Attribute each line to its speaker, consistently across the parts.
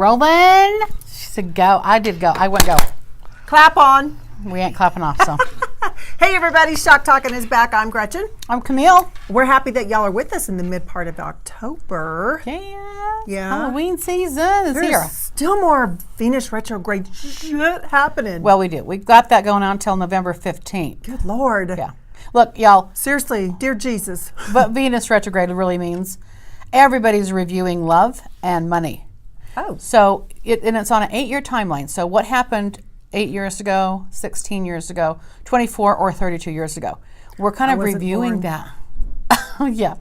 Speaker 1: Rolling. She said go. I did go. I went go.
Speaker 2: Clap on.
Speaker 1: We ain't clapping off, so.
Speaker 2: Hey, everybody. Shock Talking is back. I'm Gretchen.
Speaker 1: I'm Camille.
Speaker 2: We're happy that y'all are with us in the mid part of October.
Speaker 1: Yeah. Halloween season is
Speaker 2: There's
Speaker 1: here.
Speaker 2: still more Venus retrograde shit happening.
Speaker 1: Well, we do. We've got that going on until November 15th.
Speaker 2: Good Lord.
Speaker 1: Yeah. Look, y'all.
Speaker 2: Seriously, dear Jesus.
Speaker 1: What Venus retrograde really means, everybody's reviewing love and money.
Speaker 2: Oh.
Speaker 1: So, it's on an 8-year timeline. So what happened 8 years ago, 16 years ago, 24 or 32 years ago? We're kind of reviewing that. Yeah.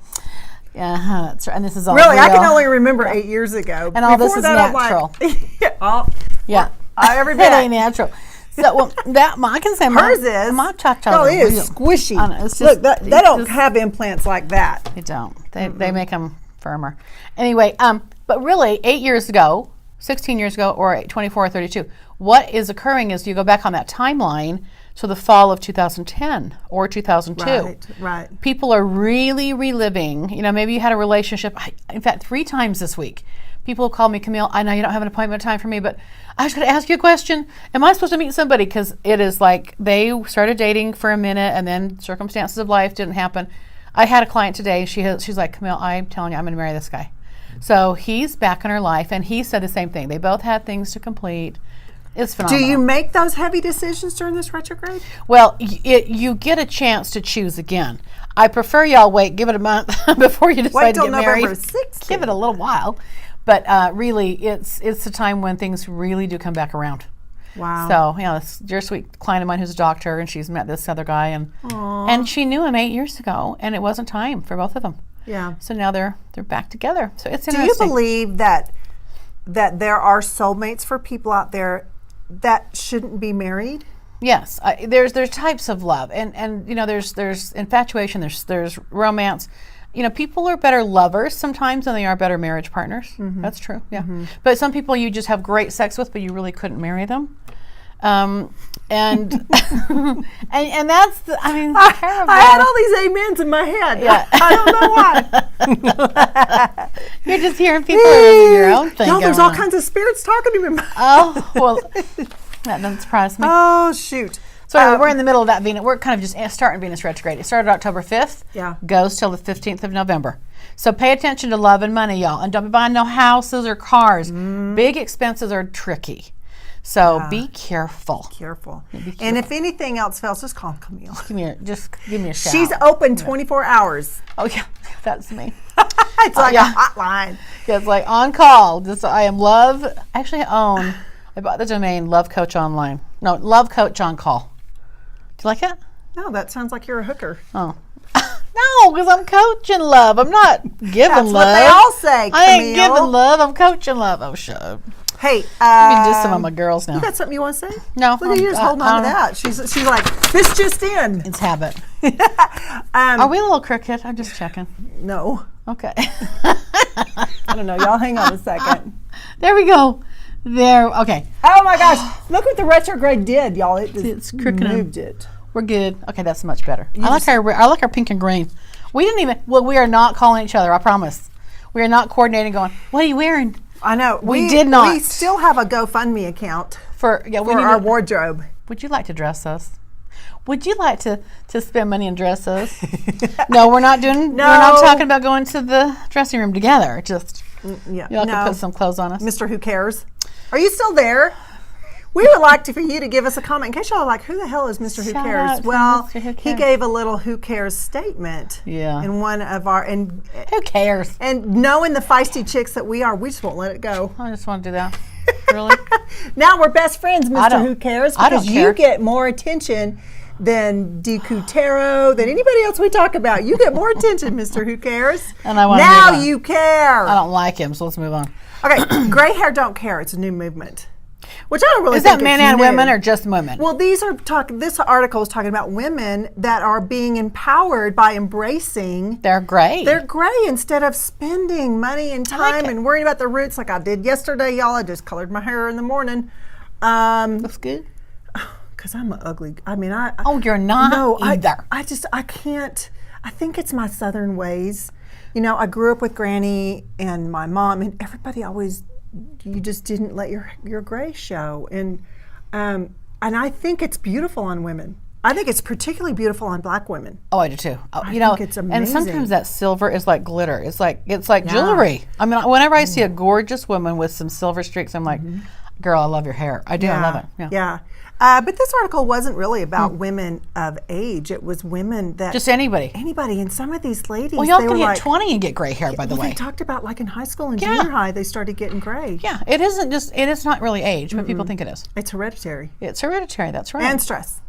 Speaker 1: Yeah, that's right. And this is all
Speaker 2: really,
Speaker 1: real.
Speaker 2: I can only remember 8 years ago.
Speaker 1: And all this is natural.
Speaker 2: Every bit.
Speaker 1: It ain't natural. So I can say
Speaker 2: hers is.
Speaker 1: My cha-cha.
Speaker 2: No, it is squishy.
Speaker 1: I know, it's just,
Speaker 2: look, they don't have implants like that.
Speaker 1: They don't. They make them firmer. Anyway, but really, 8 years ago, 16 years ago, or 24 or 32, what is occurring is you go back on that timeline to the fall of 2010 or 2002.
Speaker 2: Right.
Speaker 1: People are really reliving. Maybe you had a relationship. In fact, 3 times this week, people have called me, Camille, I know you don't have an appointment time for me, but I was going to ask you a question. Am I supposed to meet somebody? Because it is like they started dating for a minute and then circumstances of life didn't happen. I had a client today. She's like, Camille, I'm telling you, I'm going to marry this guy. So he's back in her life, and he said the same thing. They both had things to complete. It's phenomenal.
Speaker 2: Do you make those heavy decisions during this retrograde?
Speaker 1: Well, you get a chance to choose again. I prefer y'all give it a month before you decide to get married.
Speaker 2: Wait till November 6th.
Speaker 1: Give it a little while. But really, it's the time when things really do come back around.
Speaker 2: Wow.
Speaker 1: So, this dear sweet client of mine who's a doctor, and she's met this other guy, and she knew him 8 years ago, and it wasn't time for both of them.
Speaker 2: Yeah.
Speaker 1: So now they're back together. So it's
Speaker 2: interesting. Do you believe that there are soulmates for people out there that shouldn't be married?
Speaker 1: Yes. There's types of love, and there's infatuation. There's romance. People are better lovers sometimes than they are better marriage partners. Mm-hmm. That's true. Yeah. Mm-hmm. But some people you just have great sex with, but you really couldn't marry them. And and that's
Speaker 2: I had all these amens in my head. Yeah. I don't know why.
Speaker 1: You're just hearing people doing your own thing.
Speaker 2: No, there's all kinds of spirits talking to me.
Speaker 1: Oh, well, that doesn't surprise me.
Speaker 2: Oh, shoot.
Speaker 1: So we're in the middle of that Venus. We're kind of just starting Venus retrograde. It started October 5th.
Speaker 2: Yeah.
Speaker 1: Goes till the 15th of November. So pay attention to love and money, y'all. And don't be buying no houses or cars. Big expenses are tricky. So be careful.
Speaker 2: Careful. And if anything else fails, just call Camille.
Speaker 1: Just give me a shout.
Speaker 2: She's open 24 hours.
Speaker 1: Oh, yeah. That's me.
Speaker 2: It's like a hotline.
Speaker 1: Yeah, it's like on call. I am love. Actually, I bought the domain Love Coach Online. No, Love Coach on Call. Do you like it?
Speaker 2: No, that sounds like you're a hooker.
Speaker 1: Oh. No, because I'm coaching love. I'm not giving love. That's what
Speaker 2: they all say, Camille.
Speaker 1: I ain't giving love. I'm coaching love. Oh, shut up.
Speaker 2: Hey,
Speaker 1: let me just some of my girls now.
Speaker 2: You got something you want to say?
Speaker 1: No.
Speaker 2: Look at you just holding on to that. She's like, this just in.
Speaker 1: It's habit. Are we a little crooked? I'm just checking.
Speaker 2: No.
Speaker 1: Okay.
Speaker 2: I don't know. Y'all hang on a second.
Speaker 1: There we go. There. Okay.
Speaker 2: Oh my gosh! Look what the retrograde did, y'all.
Speaker 1: It's crooked.
Speaker 2: Moved it.
Speaker 1: We're good. Okay, that's much better. I like our pink and green. We didn't even. Well, we are not calling each other. I promise. We are not coordinating. Going. What are you wearing?
Speaker 2: I know.
Speaker 1: We did not.
Speaker 2: We still have a GoFundMe account
Speaker 1: for
Speaker 2: our wardrobe.
Speaker 1: Would you like to dress us? Would you like to spend money and dress us? No, we're not doing. No. We're not talking about going to the dressing room together. Just y'all can put some clothes on us.
Speaker 2: Mr. Who Cares? Are you still there? We would like for you to give us a comment in case y'all are like, who the hell is Mr. Who Cares? Well,
Speaker 1: Mr. Who Cares.
Speaker 2: He gave a little Who Cares statement.
Speaker 1: Yeah.
Speaker 2: In one of our
Speaker 1: Who cares?
Speaker 2: And knowing the feisty chicks that we are, we just won't let it go.
Speaker 1: I just want to do that. Really?
Speaker 2: Now we're best friends, Mr. Who Cares, because you get more attention than Degeneres, than anybody else we talk about. You get more attention, Mr. Who Cares.
Speaker 1: And I want
Speaker 2: now you care.
Speaker 1: I don't like him, so let's move on.
Speaker 2: Okay, gray hair don't care. It's a new movement. Which I don't really
Speaker 1: think
Speaker 2: is that
Speaker 1: men and women or just women?
Speaker 2: Well, this article is talking about women that are being empowered by embracing
Speaker 1: their gray.
Speaker 2: They're gray instead of spending money and time and worrying about the roots like I did yesterday, y'all. I just colored my hair in the morning.
Speaker 1: Looks good.
Speaker 2: Because I'm an ugly.
Speaker 1: You're not either.
Speaker 2: I can't. I think it's my Southern ways. I grew up with Granny and my mom, and everybody always you just didn't let your gray show. And I think it's beautiful on women. I think it's particularly beautiful on black women.
Speaker 1: Oh, I do too.
Speaker 2: I think it's amazing.
Speaker 1: And sometimes that silver is like glitter. It's like jewelry. I mean, whenever I see a gorgeous woman with some silver streaks, I'm like, girl, I love your hair. I do. I love it.
Speaker 2: Yeah. But this article wasn't really about women of age. It was women that...
Speaker 1: Just anybody.
Speaker 2: Anybody. And some of these ladies,
Speaker 1: well, y'all can hit 20 and get gray hair, by the way.
Speaker 2: They talked about like in high school and junior high, they started getting gray.
Speaker 1: Yeah. It is not really age, but people think it is.
Speaker 2: It's hereditary.
Speaker 1: It's hereditary. That's right.
Speaker 2: And stress.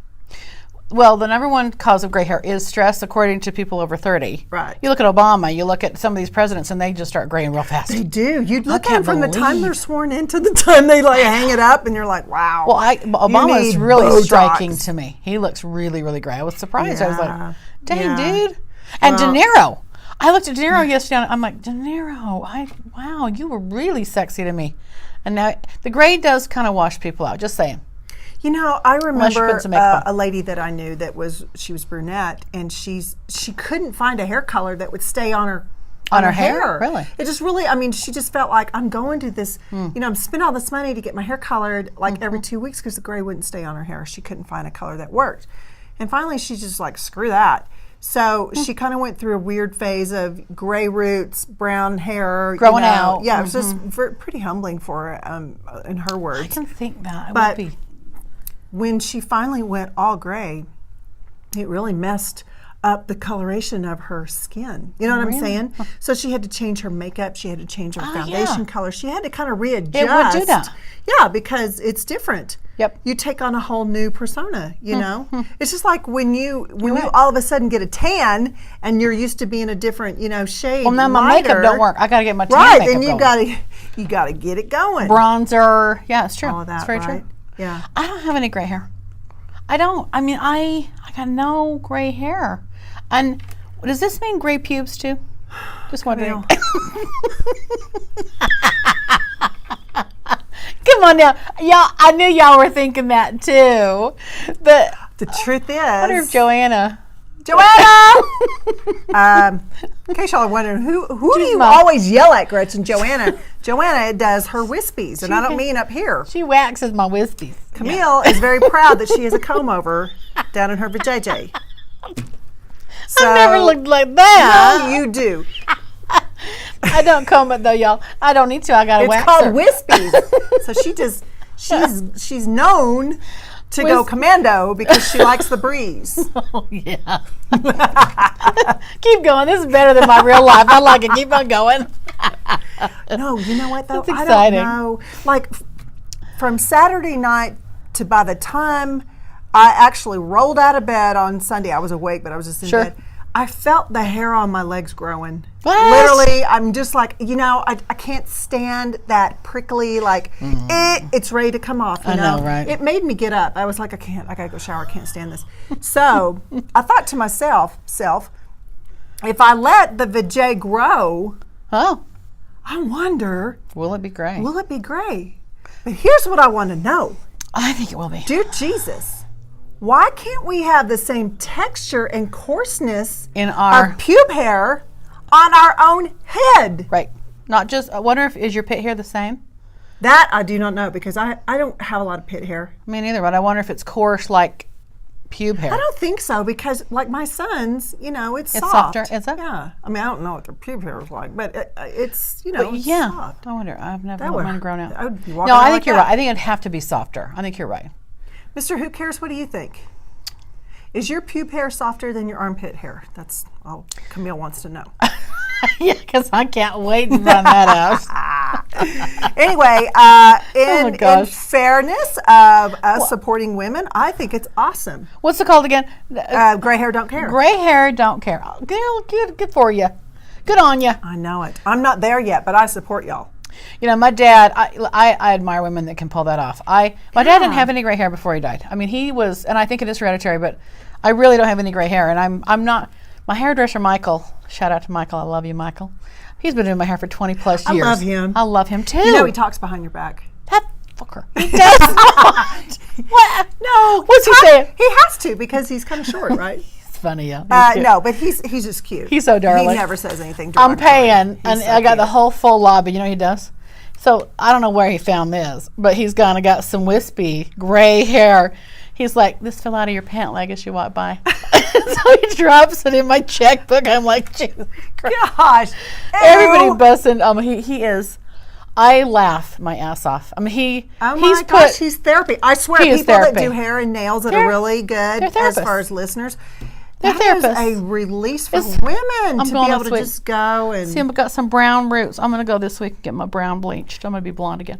Speaker 1: Well, the number one cause of gray hair is stress, according to people over 30.
Speaker 2: Right.
Speaker 1: You look at Obama, you look at some of these presidents, and they just start graying real fast.
Speaker 2: They do. You'd look at them from the time they're sworn in to the time they like hang it up, and you're like, wow.
Speaker 1: Well, Obama is really Botox. Striking to me. He looks really, really gray. I was surprised. Yeah. I was like, dang, dude. And De Niro. I looked at De Niro yesterday, and I'm like, De Niro, wow, you were really sexy to me. And now the gray does kind of wash people out, just saying.
Speaker 2: You know, I remember a lady that I knew she was brunette, and she couldn't find a hair color that would stay on her hair.
Speaker 1: Really?
Speaker 2: It just really, I mean, she just felt like I'm going to this, I'm spending all this money to get my hair colored like every 2 weeks because the gray wouldn't stay on her hair. She couldn't find a color that worked. And finally, she's just like, screw that. So she kind of went through a weird phase of gray roots, brown hair.
Speaker 1: Growing out.
Speaker 2: Yeah, it was just pretty humbling for her, in her words.
Speaker 1: I can think that. It
Speaker 2: would
Speaker 1: be.
Speaker 2: When she finally went all gray, it really messed up the coloration of her skin. You know what I'm saying? So she had to change her makeup. She had to change her foundation color. She had to kind of readjust.
Speaker 1: It would do that.
Speaker 2: Yeah, because it's different.
Speaker 1: Yep.
Speaker 2: You take on a whole new persona, you know? It's just like when you all of a sudden get a tan and you're used to being a different, shade.
Speaker 1: Well, now my makeup don't work. I got to get my tan
Speaker 2: makeup
Speaker 1: going.
Speaker 2: Then you got to get it going.
Speaker 1: Bronzer. Yeah, it's true.
Speaker 2: All of that,
Speaker 1: it's very true.
Speaker 2: Yeah.
Speaker 1: I don't have any gray hair. I don't. I mean, I got no gray hair. And does this mean gray pubes too? Just wondering. Come on now. Y'all, I knew y'all were thinking that too. But
Speaker 2: the truth is,
Speaker 1: I wonder if Joanna,
Speaker 2: in case y'all are wondering, who do you always yell at, Gretchen? Joanna. Joanna does her wispies, and I don't mean up here.
Speaker 1: She waxes my wispies.
Speaker 2: Camille is very proud that she has a comb over down in her vajayjay. So,
Speaker 1: I never looked like that.
Speaker 2: No, you do.
Speaker 1: I don't comb it though, y'all. I don't need to. I got to wax
Speaker 2: her.
Speaker 1: It's
Speaker 2: called wispies. She's known to go commando because she likes the breeze.
Speaker 1: Oh, yeah. Keep going. This is better than my real life. I like it. Keep on going.
Speaker 2: No, you know what, though?
Speaker 1: That's exciting.
Speaker 2: I don't know. Like, from Saturday night to by the time I actually rolled out of bed on Sunday, I was awake, but I was just in bed. I felt the hair on my legs growing.
Speaker 1: What?
Speaker 2: Literally, I'm just like, I can't stand that prickly, like, it's ready to come off, you know?
Speaker 1: Right?
Speaker 2: It made me get up. I was like, I gotta go shower, I can't stand this. So, I thought to myself, if I let the vajay grow, I wonder.
Speaker 1: Will it be gray?
Speaker 2: Will it be gray? But here's what I want to know.
Speaker 1: I think it will be.
Speaker 2: Dear Jesus, why can't we have the same texture and coarseness
Speaker 1: in our
Speaker 2: pube hair on our own head?
Speaker 1: Right. Not just, I wonder is your pit hair the same?
Speaker 2: That I do not know because I don't have a lot of pit hair.
Speaker 1: Me neither, but I wonder if it's coarse like pube hair.
Speaker 2: I don't think so because like my son's, it's soft.
Speaker 1: Softer, is it?
Speaker 2: Yeah. I mean, I don't know what their pube hair is like, but it's, it's soft.
Speaker 1: I wonder. I've never had mine grown out.
Speaker 2: No,
Speaker 1: I think you're right. I think it'd have to be softer. I think you're right.
Speaker 2: Mr. Who Cares, what do you think? Is your pube hair softer than your armpit hair? That's all Camille wants to know.
Speaker 1: Yeah, because I can't wait to find that out.
Speaker 2: Anyway, in fairness of us supporting women, I think it's awesome.
Speaker 1: What's it called again?
Speaker 2: Gray hair don't care.
Speaker 1: Gray hair don't care. Good for you. Good on you.
Speaker 2: I know it. I'm not there yet, but I support y'all.
Speaker 1: My dad, I admire women that can pull that off. My dad didn't have any gray hair before he died. I mean, he was, and I think it is hereditary, but I really don't have any gray hair. And I'm not, my hairdresser, Michael, shout out to Michael. I love you, Michael. He's been doing my hair for 20 plus years.
Speaker 2: I love him.
Speaker 1: I love him too.
Speaker 2: He talks behind your back.
Speaker 1: That fucker. He does not. What?
Speaker 2: No.
Speaker 1: What's he saying?
Speaker 2: He has to because he's kind of short, right?
Speaker 1: Funny, yeah.
Speaker 2: No, but he's just cute.
Speaker 1: He's so darling.
Speaker 2: He never says anything.
Speaker 1: I'm paying, and I got the whole full lobby. You know what he does? So I don't know where he found this, but he's kind of got some wispy gray hair. He's like, this fell out of your pant leg as you walked by. So he drops it in my checkbook. I'm like, Jesus Christ.
Speaker 2: Gosh.
Speaker 1: Everybody busting. He is. I laugh my ass off. I mean,
Speaker 2: he's therapy. I swear, people that do hair and nails that are really good as far as listeners, that is a release for women to be able to just go and...
Speaker 1: See, I've got some brown roots. I'm going to go this week and get my brown bleached. I'm going to be blonde again.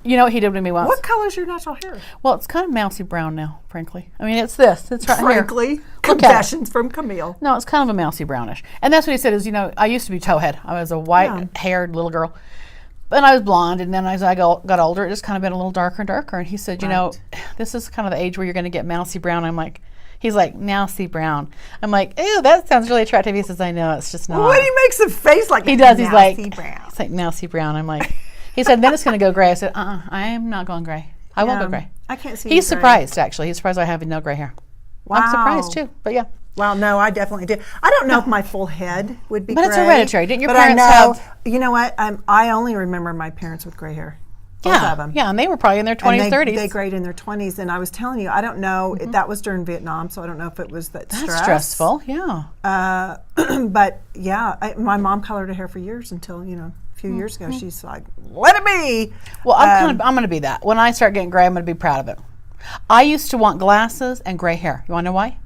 Speaker 1: You know what he did to me once?
Speaker 2: What color is your natural hair?
Speaker 1: Well, it's kind of mousy brown now, frankly. I mean, it's this. It's right
Speaker 2: frankly,
Speaker 1: here.
Speaker 2: Confessions from Camille.
Speaker 1: No, it's kind of a mousy brownish. And that's what he said is, I used to be towhead. I was a white-haired little girl. And I was blonde, and then as I got older, it just kind of been a little darker and darker. And he said, this is kind of the age where you're going to get mousy brown. He's like, mousy brown. I'm like, ew, that sounds really attractive. He says, I know, it's just not.
Speaker 2: What, he makes a face like
Speaker 1: he does. He's like,
Speaker 2: brown.
Speaker 1: It's like mousy brown. I'm like, he said, then it's going to go gray. I said, I am not going gray. I won't go gray.
Speaker 2: I can't see.
Speaker 1: He's surprised, actually. He's surprised I have no gray hair. Wow. I'm surprised too, but yeah.
Speaker 2: Well, no, I definitely do. I don't know if my full head would be gray.
Speaker 1: But it's hereditary. Didn't your
Speaker 2: parents
Speaker 1: have?
Speaker 2: You know what? I only remember my parents with gray hair. Both of them.
Speaker 1: Yeah, and they were probably in their 20s, 30s.
Speaker 2: They grayed in their 20s. And I was telling you, I don't know. That was during Vietnam, so I don't know if it was that stress.
Speaker 1: That's stressful, yeah.
Speaker 2: But, yeah, my mom colored her hair for years until, a few years ago. She's like, let it be.
Speaker 1: Well, I'm going to be that. When I start getting gray, I'm going to be proud of it. I used to want glasses and gray hair. You want to know why?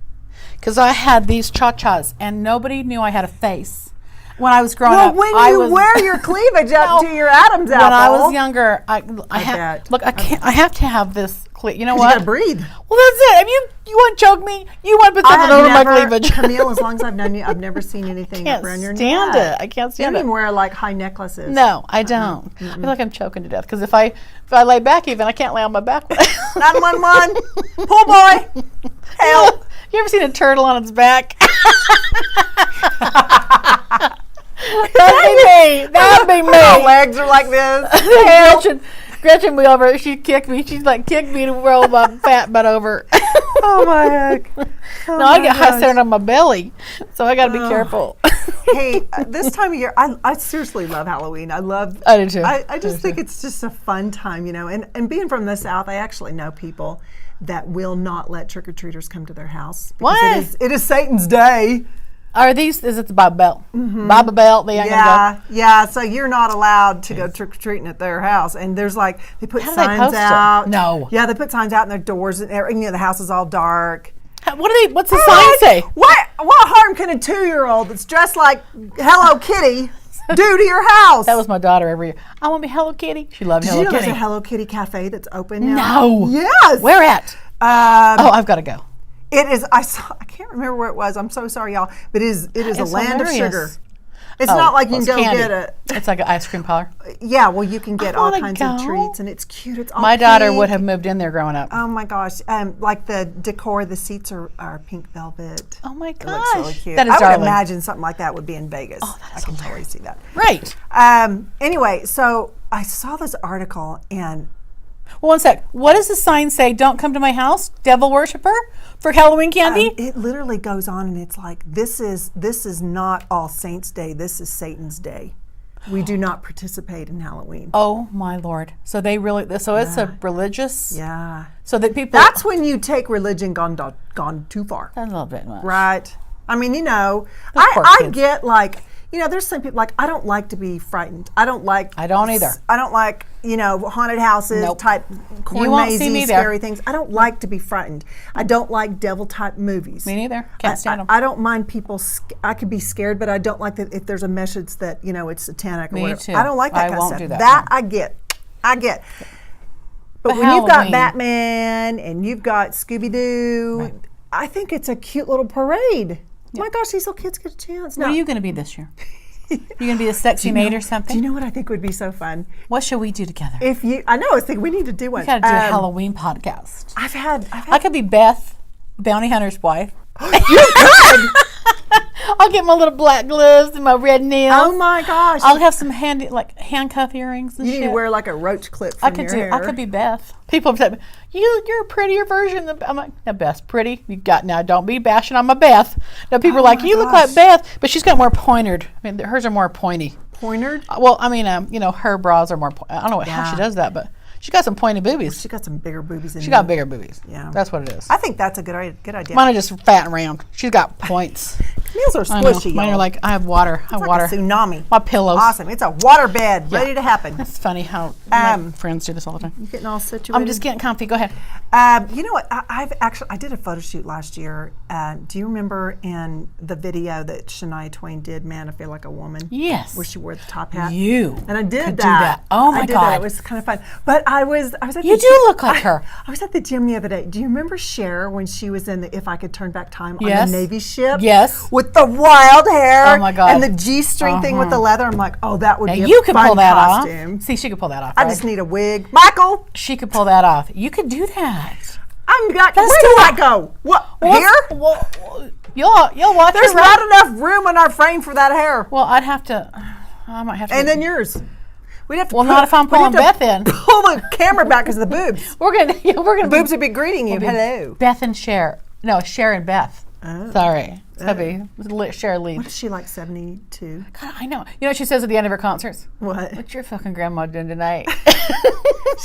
Speaker 1: Because I had these cha-chas, and nobody knew I had a face. When I was growing up,
Speaker 2: when you wear your cleavage up to your Adam's apple.
Speaker 1: When I was younger, I have to have this. You know what?
Speaker 2: You gotta breathe.
Speaker 1: Well, that's it. If you want to choke me, you want to put something over my cleavage.
Speaker 2: Camille, as long as I've known you, I've never seen anything around your neck.
Speaker 1: I can't stand it.
Speaker 2: You don't even wear like high necklaces.
Speaker 1: No, I don't. I feel like I'm choking to death because if I lay back, even I can't lay on my back.
Speaker 2: 911, pull boy, help.
Speaker 1: You ever seen a turtle on its back? That'd be me.
Speaker 2: My legs are like this.
Speaker 1: Gretchen me over. She kicked me. She's like, kicked me to roll my fat butt over.
Speaker 2: Oh my heck.
Speaker 1: No, I get high centered on my belly. So I got to be careful.
Speaker 2: Hey, this time of year, I seriously love Halloween. I do too. I just think it's just a fun time, and being from the South, I actually know people that will not let trick-or-treaters come to their house.
Speaker 1: What?
Speaker 2: It is Satan's day.
Speaker 1: Is it the Bible Belt? Mm-hmm. Bible Belt, they ain't gonna go.
Speaker 2: Yeah, so you're not allowed to go trick-or-treating at their house. And there's they put signs out.
Speaker 1: No.
Speaker 2: Yeah, they put signs out in their doors, and the house is all dark.
Speaker 1: What's the sign say?
Speaker 2: What harm can a 2-year-old that's dressed like Hello Kitty do to your house?
Speaker 1: That was my daughter every year. I want to be Hello Kitty. She loved Hello Kitty.
Speaker 2: There's a Hello Kitty cafe that's open now?
Speaker 1: No.
Speaker 2: Yes.
Speaker 1: Where at? I've got to go.
Speaker 2: It is. I can't remember where it was. I'm so sorry, y'all. But it is a land of sugar. It's not like you can go get a.
Speaker 1: It's like an ice cream parlor.
Speaker 2: Yeah, well, you can get all kinds of treats, and it's cute. It's all
Speaker 1: my daughter would have moved in there growing up.
Speaker 2: Oh my gosh! Like the decor, the seats are pink velvet.
Speaker 1: Oh my gosh,
Speaker 2: it looks really cute.
Speaker 1: That is
Speaker 2: I would imagine something like that would be in Vegas.
Speaker 1: Oh, that's
Speaker 2: I can totally see that.
Speaker 1: Right.
Speaker 2: Anyway, so I saw this article and.
Speaker 1: Well, one sec. What does the sign say? Don't come to my house, devil worshiper, for Halloween candy?
Speaker 2: It literally goes on, and it's like, this is not All Saints Day. This is Satan's Day. We do not participate in Halloween.
Speaker 1: Oh my Lord! So they really? So it's a religious?
Speaker 2: Yeah.
Speaker 1: So that people.
Speaker 2: That's when you take religion gone too far.
Speaker 1: That's a little bit much.
Speaker 2: Right. I mean, I get there's some people I don't like to be frightened. I don't either. I don't like, haunted houses, type corn mazy, scary things. I don't like to be frightened. I don't like devil type movies.
Speaker 1: Me neither. Can't stand them.
Speaker 2: I don't mind people. I could be scared, but I don't like that if there's a message that it's satanic or whatever.
Speaker 1: Me too.
Speaker 2: I don't like that
Speaker 1: I
Speaker 2: kind
Speaker 1: won't
Speaker 2: of stuff.
Speaker 1: Do that.
Speaker 2: I get. But when you've got Batman and you've got Scooby-Doo, right. I think it's a cute little parade. Yeah. My gosh, these little kids get a chance.
Speaker 1: What are you going to be this year? You going to be the sexy maid or something?
Speaker 2: Do you know what I think would be so fun?
Speaker 1: What should we do together?
Speaker 2: I was thinking we need to do one.
Speaker 1: We got to do a Halloween podcast.
Speaker 2: I
Speaker 1: could be Beth, bounty hunter's wife.
Speaker 2: You could.
Speaker 1: I'll get my little black gloves and my red nails.
Speaker 2: Oh my gosh!
Speaker 1: I'll have some handcuff earrings and
Speaker 2: shit.
Speaker 1: You
Speaker 2: need to wear like a roach clip from your hair.
Speaker 1: I could be Beth. People say, you're a prettier version of. I'm like, no, Beth's pretty. Now don't be bashing on my Beth. Now people are like, you look like Beth, but she's got more pointed. I mean, hers are more pointy.
Speaker 2: pointed.
Speaker 1: Well, I mean, her bras are more. I don't know how she does that, but she got some pointy boobies.
Speaker 2: She got some bigger boobies than
Speaker 1: She got bigger boobies.
Speaker 2: Yeah.
Speaker 1: That's what it is.
Speaker 2: I think that's a good idea.
Speaker 1: Mine are just fat and round. She's got points.
Speaker 2: Camille's are squishy.
Speaker 1: Mine are
Speaker 2: y'all.
Speaker 1: like, I have water. I have
Speaker 2: It's
Speaker 1: water.
Speaker 2: like a tsunami.
Speaker 1: My pillows.
Speaker 2: Awesome. It's a water bed ready to happen.
Speaker 1: That's funny how my friends do this all the time.
Speaker 2: You getting all situated?
Speaker 1: I'm just getting comfy. Go ahead.
Speaker 2: You know what? I did a photo shoot last year. Do you remember in the video that Shania Twain did, "Man, I Feel Like a Woman"?
Speaker 1: Yes.
Speaker 2: Where she wore the top hat.
Speaker 1: And
Speaker 2: I did
Speaker 1: could
Speaker 2: that.
Speaker 1: do that. Oh my
Speaker 2: I did
Speaker 1: God.
Speaker 2: that. It was kind of fun. But I was at
Speaker 1: You
Speaker 2: the
Speaker 1: do
Speaker 2: gym-
Speaker 1: look like her.
Speaker 2: I was at the gym the other day. Do you remember Cher when she was in the "If I Could Turn Back Time" on
Speaker 1: Yes.
Speaker 2: the Navy ship?
Speaker 1: Yes.
Speaker 2: With the wild hair.
Speaker 1: Oh my God.
Speaker 2: And the G-string thing with the leather. I'm like, oh, that would
Speaker 1: Now
Speaker 2: be a
Speaker 1: you could
Speaker 2: fun
Speaker 1: pull that
Speaker 2: costume.
Speaker 1: off. See, she could pull that off.
Speaker 2: I
Speaker 1: right?
Speaker 2: just need a wig. Michael,
Speaker 1: She could pull that off. You could do that.
Speaker 2: where
Speaker 1: Let's
Speaker 2: do
Speaker 1: do
Speaker 2: I
Speaker 1: it.
Speaker 2: go? What,
Speaker 1: Well,
Speaker 2: here?
Speaker 1: Well, you'll watch.
Speaker 2: There's
Speaker 1: her run.
Speaker 2: not enough room in our frame for that hair.
Speaker 1: Well, I'd have to. I might have to.
Speaker 2: And then yours. We'd have to
Speaker 1: Well, not if I'm
Speaker 2: we'd have
Speaker 1: pulling
Speaker 2: to
Speaker 1: Beth in.
Speaker 2: Pull the camera back because of the boobs.
Speaker 1: we're gonna.
Speaker 2: Boobs would be greeting you. Hello.
Speaker 1: Beth and Cher. No, Cher and Beth.
Speaker 2: Oh.
Speaker 1: Sorry, that'd be Cher
Speaker 2: What
Speaker 1: lead.
Speaker 2: is she, like 72?
Speaker 1: God, I know. You know what she says at the end of her concerts?
Speaker 2: What?
Speaker 1: What's your fucking grandma doing tonight?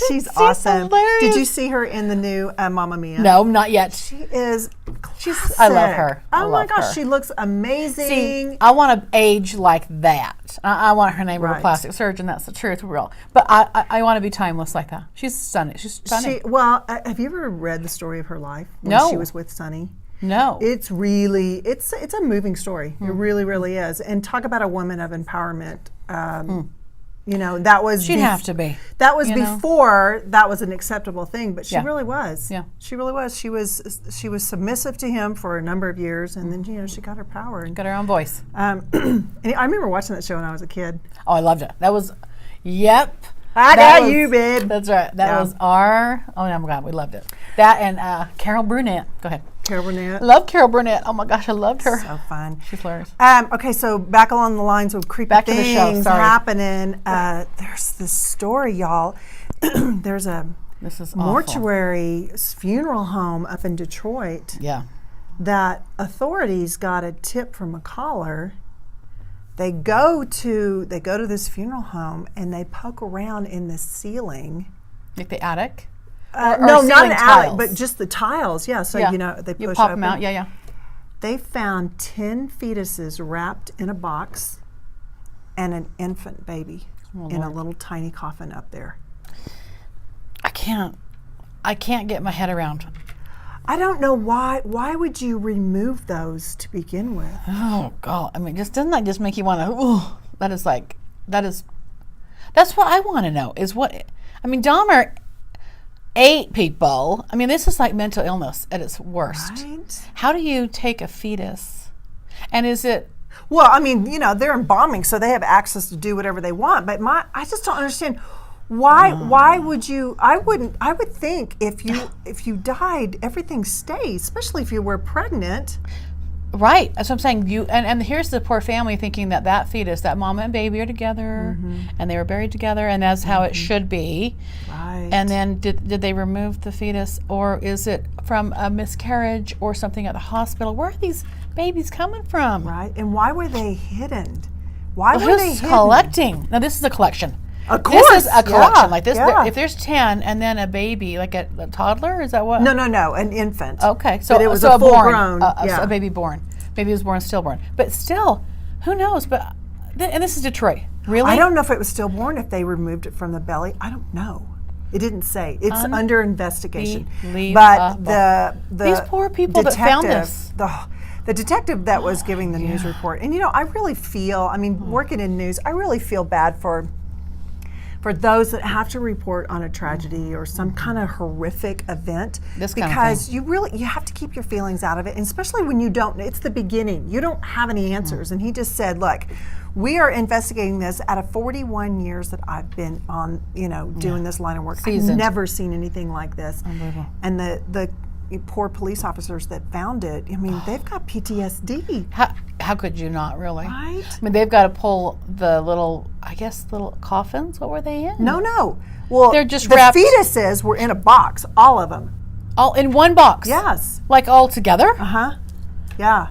Speaker 2: She's awesome.
Speaker 1: hilarious.
Speaker 2: Did you see her in the new Mamma Mia?
Speaker 1: No, not yet.
Speaker 2: She is classic.
Speaker 1: I love her. I
Speaker 2: Oh my
Speaker 1: love
Speaker 2: gosh,
Speaker 1: her.
Speaker 2: she looks amazing.
Speaker 1: See, I want to age like that. I want her name of a
Speaker 2: Right.
Speaker 1: plastic surgeon. That's the truth, real. But I want to be timeless like that. She's stunning. She's stunning.
Speaker 2: Have you ever read the story of her life when
Speaker 1: No.
Speaker 2: she was with Sonny?
Speaker 1: No.
Speaker 2: It's really, it's a moving story.
Speaker 1: Hmm.
Speaker 2: It really, really is. And talk about a woman of empowerment. You know, that was
Speaker 1: She'd have to be.
Speaker 2: That was
Speaker 1: you know?
Speaker 2: before that was an acceptable thing, but she
Speaker 1: Yeah.
Speaker 2: really was.
Speaker 1: Yeah.
Speaker 2: She really was. She was submissive to him for a number of years, and then she got her power. And,
Speaker 1: Got her own voice.
Speaker 2: and I remember watching that show when I was a kid.
Speaker 1: Oh, I loved it. That was, yep.
Speaker 2: I
Speaker 1: That
Speaker 2: got
Speaker 1: was-
Speaker 2: you, babe.
Speaker 1: That's right. That
Speaker 2: Yeah.
Speaker 1: was our, oh my God, we loved it. That and Carol Burnett. Go ahead.
Speaker 2: Carol Burnett.
Speaker 1: Love Carol Burnett. Oh my gosh, I loved her.
Speaker 2: So fun.
Speaker 1: She's hilarious.
Speaker 2: Okay, so back along the lines of creepy
Speaker 1: Back to the show,
Speaker 2: things
Speaker 1: sorry.
Speaker 2: happening. There's this story, y'all. There's a
Speaker 1: This is awful.
Speaker 2: mortuary funeral home up in Detroit
Speaker 1: Yeah.
Speaker 2: that authorities got a tip from a caller. They go to this funeral home and they poke around in the ceiling.
Speaker 1: Like the attic?
Speaker 2: No,
Speaker 1: or
Speaker 2: not an
Speaker 1: ceiling
Speaker 2: attic,
Speaker 1: tiles?
Speaker 2: but just the tiles. Yeah, so
Speaker 1: Yeah.
Speaker 2: they push
Speaker 1: You pop
Speaker 2: open.
Speaker 1: them out. Yeah, yeah.
Speaker 2: They found 10 fetuses wrapped in a box and an infant baby in a little tiny coffin up there.
Speaker 1: I can't get my head around.
Speaker 2: I don't know why. Why would you remove those to begin with?
Speaker 1: Oh God! I mean, doesn't that just make you want to? Oh, that's what I want to know. Is what I mean. Dahmer ate people. I mean, this is like mental illness at its worst.
Speaker 2: Right?
Speaker 1: How do you take a fetus? And is it?
Speaker 2: Well, I mean, they're embalming, so they have access to do whatever they want. But I just don't understand why. Why would you? I would think if you died, everything stays, especially if you were pregnant.
Speaker 1: Right. That's what I'm saying. And here's the poor family thinking that fetus, that mama and baby are together, and they were buried together, and that's how it should be.
Speaker 2: Right.
Speaker 1: And then did they remove the fetus, or is it from a miscarriage or something at the hospital? Where are these babies coming from?
Speaker 2: Right. And why were they hidden? Why
Speaker 1: Well,
Speaker 2: were they
Speaker 1: who's
Speaker 2: hidden?
Speaker 1: collecting? Now this is a collection.
Speaker 2: Of course.
Speaker 1: This is a collection.
Speaker 2: Yeah,
Speaker 1: Like this,
Speaker 2: yeah.
Speaker 1: if there's 10 and then a baby, like a toddler, is that what?
Speaker 2: No, an infant.
Speaker 1: Okay, so
Speaker 2: But it was
Speaker 1: so
Speaker 2: a full
Speaker 1: born,
Speaker 2: grown. Yeah.
Speaker 1: a baby born. Baby was born, stillborn. But still, who knows? But and this is Detroit. Really?
Speaker 2: I don't know if it was stillborn, if they removed it from the belly. I don't know. It didn't say. It's under investigation. But the
Speaker 1: These poor people that found
Speaker 2: detective-
Speaker 1: this.
Speaker 2: The detective that was giving the news report, and I really feel, working in news, I really feel bad for those that have to report on a tragedy or some kind of horrific event,
Speaker 1: This kind of
Speaker 2: because you have to keep your feelings out of it, and especially when you don't. It's the beginning. You don't have any answers, and he just said, "Look, we are investigating this. Out of 41 years that I've been on, doing this line of work,
Speaker 1: Seasoned.
Speaker 2: I've never seen anything like this."
Speaker 1: Unbelievable.
Speaker 2: And the poor police officers that found it, they've got PTSD.
Speaker 1: How could you not really?
Speaker 2: Right?
Speaker 1: I mean, they've got to pull the little coffins. What were they in?
Speaker 2: No. Well,
Speaker 1: They're just
Speaker 2: the
Speaker 1: wrapped-
Speaker 2: fetuses were in a box, all of them.
Speaker 1: All in one box.
Speaker 2: Yes.
Speaker 1: Like all together.
Speaker 2: Uh-huh. Yeah.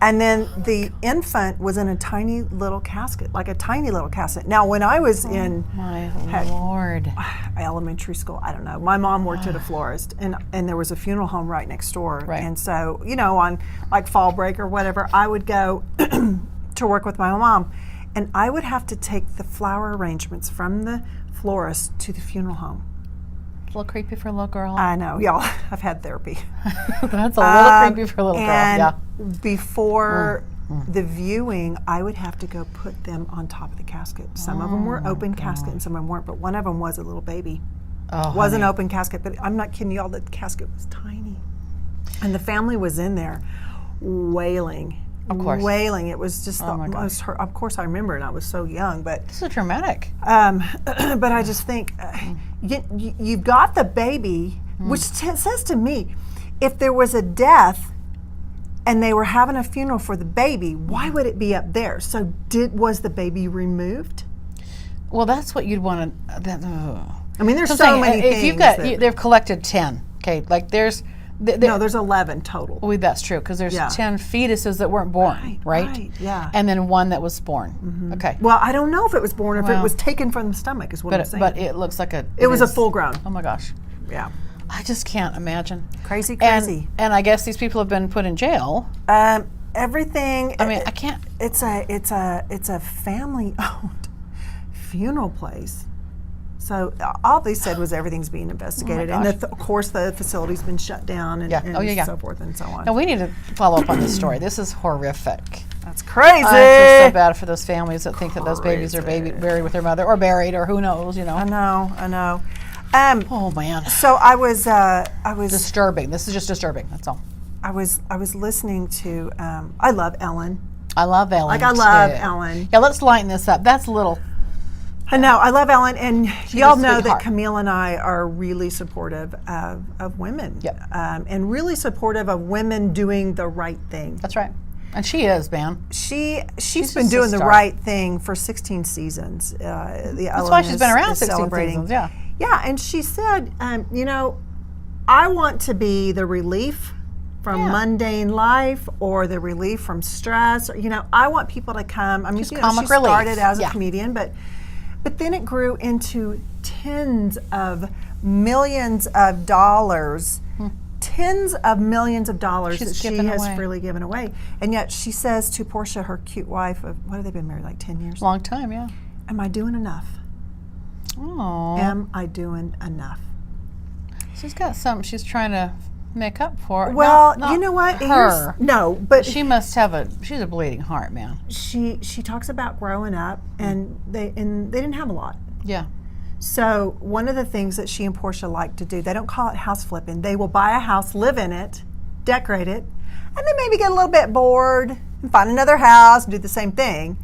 Speaker 2: And then the infant was in a tiny little casket, like a tiny little casket. Now, when I was in
Speaker 1: My Lord.
Speaker 2: elementary school, I don't know, my mom worked at a florist, and there was a funeral home right next door.
Speaker 1: Right.
Speaker 2: And so, on like fall break or whatever, I would go to work with my mom, and I would have to take the flower arrangements from the florist to the funeral home.
Speaker 1: A little creepy for a little girl.
Speaker 2: I know, y'all. I've had therapy.
Speaker 1: That's a little creepy for a little girl.
Speaker 2: And
Speaker 1: Yeah.
Speaker 2: before the viewing, I would have to go put them on top of the casket. Some of them were open casket and some of them weren't, but one of them was a little baby.
Speaker 1: Oh,
Speaker 2: Was an
Speaker 1: honey.
Speaker 2: open casket, but I'm not kidding y'all, the casket was tiny. And the family was in there wailing.
Speaker 1: Of course.
Speaker 2: Wailing. It was just
Speaker 1: Oh, my
Speaker 2: the
Speaker 1: gosh.
Speaker 2: most hurt. Of course, I remember, and I was so young, but
Speaker 1: This is dramatic.
Speaker 2: but I just think you've got the baby, which says to me, if there was a death and they were having a funeral for the baby, why would it be up there? So was the baby removed?
Speaker 1: Well, that's what you'd want to.
Speaker 2: I mean, there's
Speaker 1: So
Speaker 2: so
Speaker 1: I'm saying,
Speaker 2: many
Speaker 1: if
Speaker 2: things.
Speaker 1: you've got,
Speaker 2: that-
Speaker 1: they've collected 10. Okay, like there's.
Speaker 2: no, there's 11 total.
Speaker 1: Well, that's true because there's
Speaker 2: Yeah.
Speaker 1: 10 fetuses that weren't born, right?
Speaker 2: Yeah.
Speaker 1: And then one that was born. Okay.
Speaker 2: Well, I don't know if it was born or if it
Speaker 1: Well,
Speaker 2: was taken from the stomach, is what I'm saying.
Speaker 1: But it looks like a.
Speaker 2: it was a
Speaker 1: is-
Speaker 2: full grown.
Speaker 1: Oh my gosh.
Speaker 2: Yeah.
Speaker 1: I just can't imagine.
Speaker 2: Crazy,
Speaker 1: And,
Speaker 2: crazy.
Speaker 1: and I guess these people have been put in jail.
Speaker 2: Everything.
Speaker 1: I mean, I can't.
Speaker 2: It's a family-owned funeral place. So all they said was everything's being investigated, and
Speaker 1: gosh.
Speaker 2: of course the facility's been shut down, and,
Speaker 1: Yeah.
Speaker 2: and
Speaker 1: Oh, yeah, yeah.
Speaker 2: so forth and so on.
Speaker 1: No, we need to follow up on this story. This is horrific.
Speaker 2: That's crazy.
Speaker 1: I feel so bad for those families that think that those babies are buried with their mother or buried or who knows,
Speaker 2: I know.
Speaker 1: Oh man,
Speaker 2: So I was
Speaker 1: disturbing. This is just disturbing. That's all.
Speaker 2: I was listening to. I love Ellen.
Speaker 1: I love Ellen.
Speaker 2: Like I love
Speaker 1: too.
Speaker 2: Ellen.
Speaker 1: Yeah, let's lighten this up. That's a little.
Speaker 2: I know, I love Ellen, and y'all
Speaker 1: a
Speaker 2: know that
Speaker 1: sweetheart.
Speaker 2: Camille and I are really supportive of women,
Speaker 1: Yep.
Speaker 2: and really supportive of women doing the right thing.
Speaker 1: That's right. And she is, man.
Speaker 2: She's
Speaker 1: just
Speaker 2: been
Speaker 1: a
Speaker 2: doing the
Speaker 1: star.
Speaker 2: right thing for 16 seasons. That's
Speaker 1: why she's been around 16
Speaker 2: celebrating.
Speaker 1: seasons, yeah.
Speaker 2: Yeah, and she said, I want to be the relief from
Speaker 1: Yeah.
Speaker 2: mundane life or the relief from stress. Or, I want people to come. I mean,
Speaker 1: Just
Speaker 2: she
Speaker 1: comic relief.
Speaker 2: started as
Speaker 1: Yeah.
Speaker 2: a comedian, but then it grew into tens of millions of dollars. Tens of millions of dollars
Speaker 1: She's
Speaker 2: that she
Speaker 1: given
Speaker 2: has
Speaker 1: away.
Speaker 2: freely given away. And yet she says to Portia, her cute wife of, what have they been married, like 10 years?
Speaker 1: Long time, yeah.
Speaker 2: Am I doing enough?
Speaker 1: Oh,
Speaker 2: Am I doing enough?
Speaker 1: she's got something she's trying to make up for.
Speaker 2: Well,
Speaker 1: Not
Speaker 2: you know what?
Speaker 1: Her.
Speaker 2: No, but
Speaker 1: She must have she's a bleeding heart, man.
Speaker 2: she talks about growing up, and they didn't have a lot.
Speaker 1: Yeah.
Speaker 2: So one of the things that she and Portia like to do, they don't call it house flipping. They will buy a house, live in it, decorate it, and then maybe get a little bit bored and find another house and do the same thing.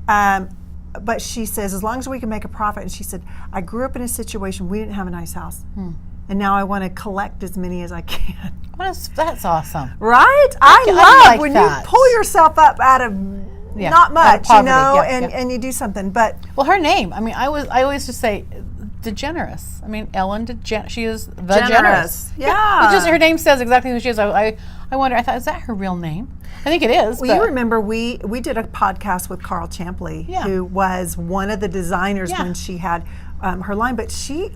Speaker 2: But she says, as long as we can make a profit, and she said, I grew up in a situation we didn't have a nice house. And now I want to collect as many as I can.
Speaker 1: That's awesome.
Speaker 2: Right? I love
Speaker 1: like
Speaker 2: when
Speaker 1: that.
Speaker 2: you pull yourself up out of
Speaker 1: Yeah,
Speaker 2: not
Speaker 1: out of
Speaker 2: much,
Speaker 1: poverty. Yeah, yeah.
Speaker 2: and you do something. But
Speaker 1: Well, her name. I mean, I always just say Degeneres. I mean, Ellen She is the
Speaker 2: Generous. Yeah.
Speaker 1: It's just her name says exactly who she is. I wonder. I thought, is that her real name? I think it is.
Speaker 2: well, you
Speaker 1: but-
Speaker 2: remember we did a podcast with Carl Champley,
Speaker 1: Yeah.
Speaker 2: who was one of the designers
Speaker 1: Yeah.
Speaker 2: when she had her line. But she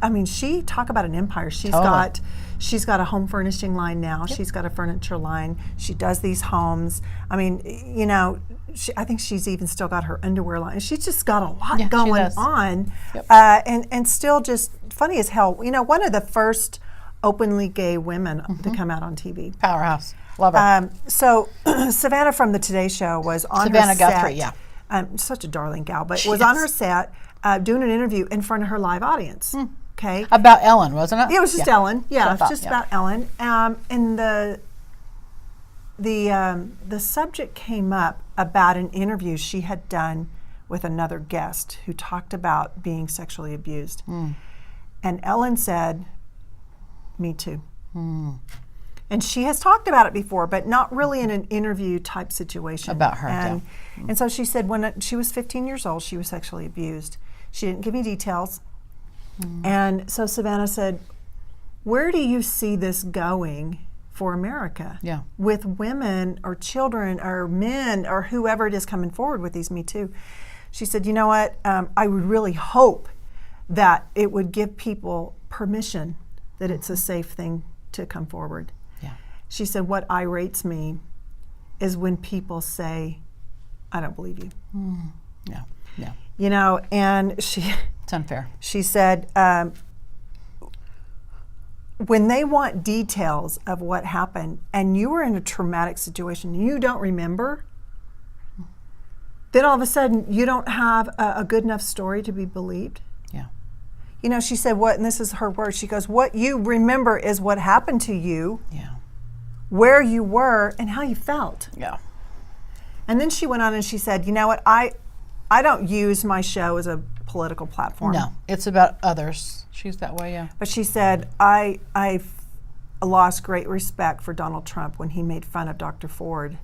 Speaker 2: talk about an empire.
Speaker 1: Totally.
Speaker 2: She's got a home furnishing line now. She's got a furniture line. She does these homes. I mean, I think she's even still got her underwear line. She's just got a lot
Speaker 1: Yeah, she
Speaker 2: going
Speaker 1: does.
Speaker 2: on,
Speaker 1: Yep.
Speaker 2: and still just funny as hell. One of the first openly gay women
Speaker 1: Mm-hmm.
Speaker 2: to come out on TV.
Speaker 1: Powerhouse. Love her.
Speaker 2: So Savannah from the Today Show was on
Speaker 1: Savannah
Speaker 2: her set.
Speaker 1: Guthrie, yeah.
Speaker 2: Such a darling gal, but
Speaker 1: She
Speaker 2: was on
Speaker 1: is.
Speaker 2: her set doing an interview in front of her live audience. Okay.
Speaker 1: About Ellen, wasn't it?
Speaker 2: Yeah, it was just Ellen. Yeah,
Speaker 1: That's what I
Speaker 2: it's
Speaker 1: thought,
Speaker 2: just
Speaker 1: yeah.
Speaker 2: about Ellen. And the subject came up about an interview she had done with another guest who talked about being sexually abused.
Speaker 1: Hmm.
Speaker 2: And Ellen said, "Me too." And she has talked about it before, but not really in an interview type situation.
Speaker 1: About her,
Speaker 2: And so she said when she was 15 years old, she was sexually abused. She didn't give me details. And so Savannah said, where do you see this going for America.
Speaker 1: Yeah.
Speaker 2: With women or children or men or whoever it is coming forward with these Me Too. She said, you know what, I would really hope that it would give people permission that it's a safe thing to come forward.
Speaker 1: Yeah.
Speaker 2: She said, what irates me is when people say, I don't believe you.
Speaker 1: Yeah. Yeah.
Speaker 2: You know, and she...
Speaker 1: It's unfair.
Speaker 2: She said, when they want details of what happened and you were in a traumatic situation, you don't remember, then all of a sudden you don't have a good enough story to be believed.
Speaker 1: Yeah.
Speaker 2: You know, she said, what, and this is her word, she goes, what you remember is what happened to you,
Speaker 1: Yeah.
Speaker 2: where you were, and how you felt.
Speaker 1: Yeah.
Speaker 2: And then she went on and she said, you know what, I don't use my show as a political platform.
Speaker 1: No, it's about others. She's that way, yeah.
Speaker 2: But she said, I lost great respect for Donald Trump when he made fun of Dr. Ford,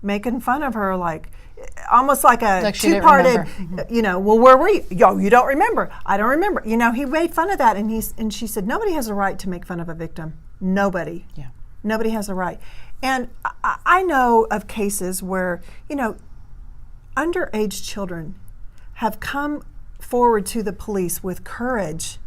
Speaker 2: making fun of her like, almost like a
Speaker 1: Like she didn't
Speaker 2: two-parted,
Speaker 1: remember.
Speaker 2: you know, well, where were you? Yo, you don't remember. I don't remember. You know, he made fun of that, and she said, nobody has a right to make fun of a victim. Nobody.
Speaker 1: Yeah.
Speaker 2: Nobody has a right. And I know of cases where, you know, underage children have come forward to the police with courage,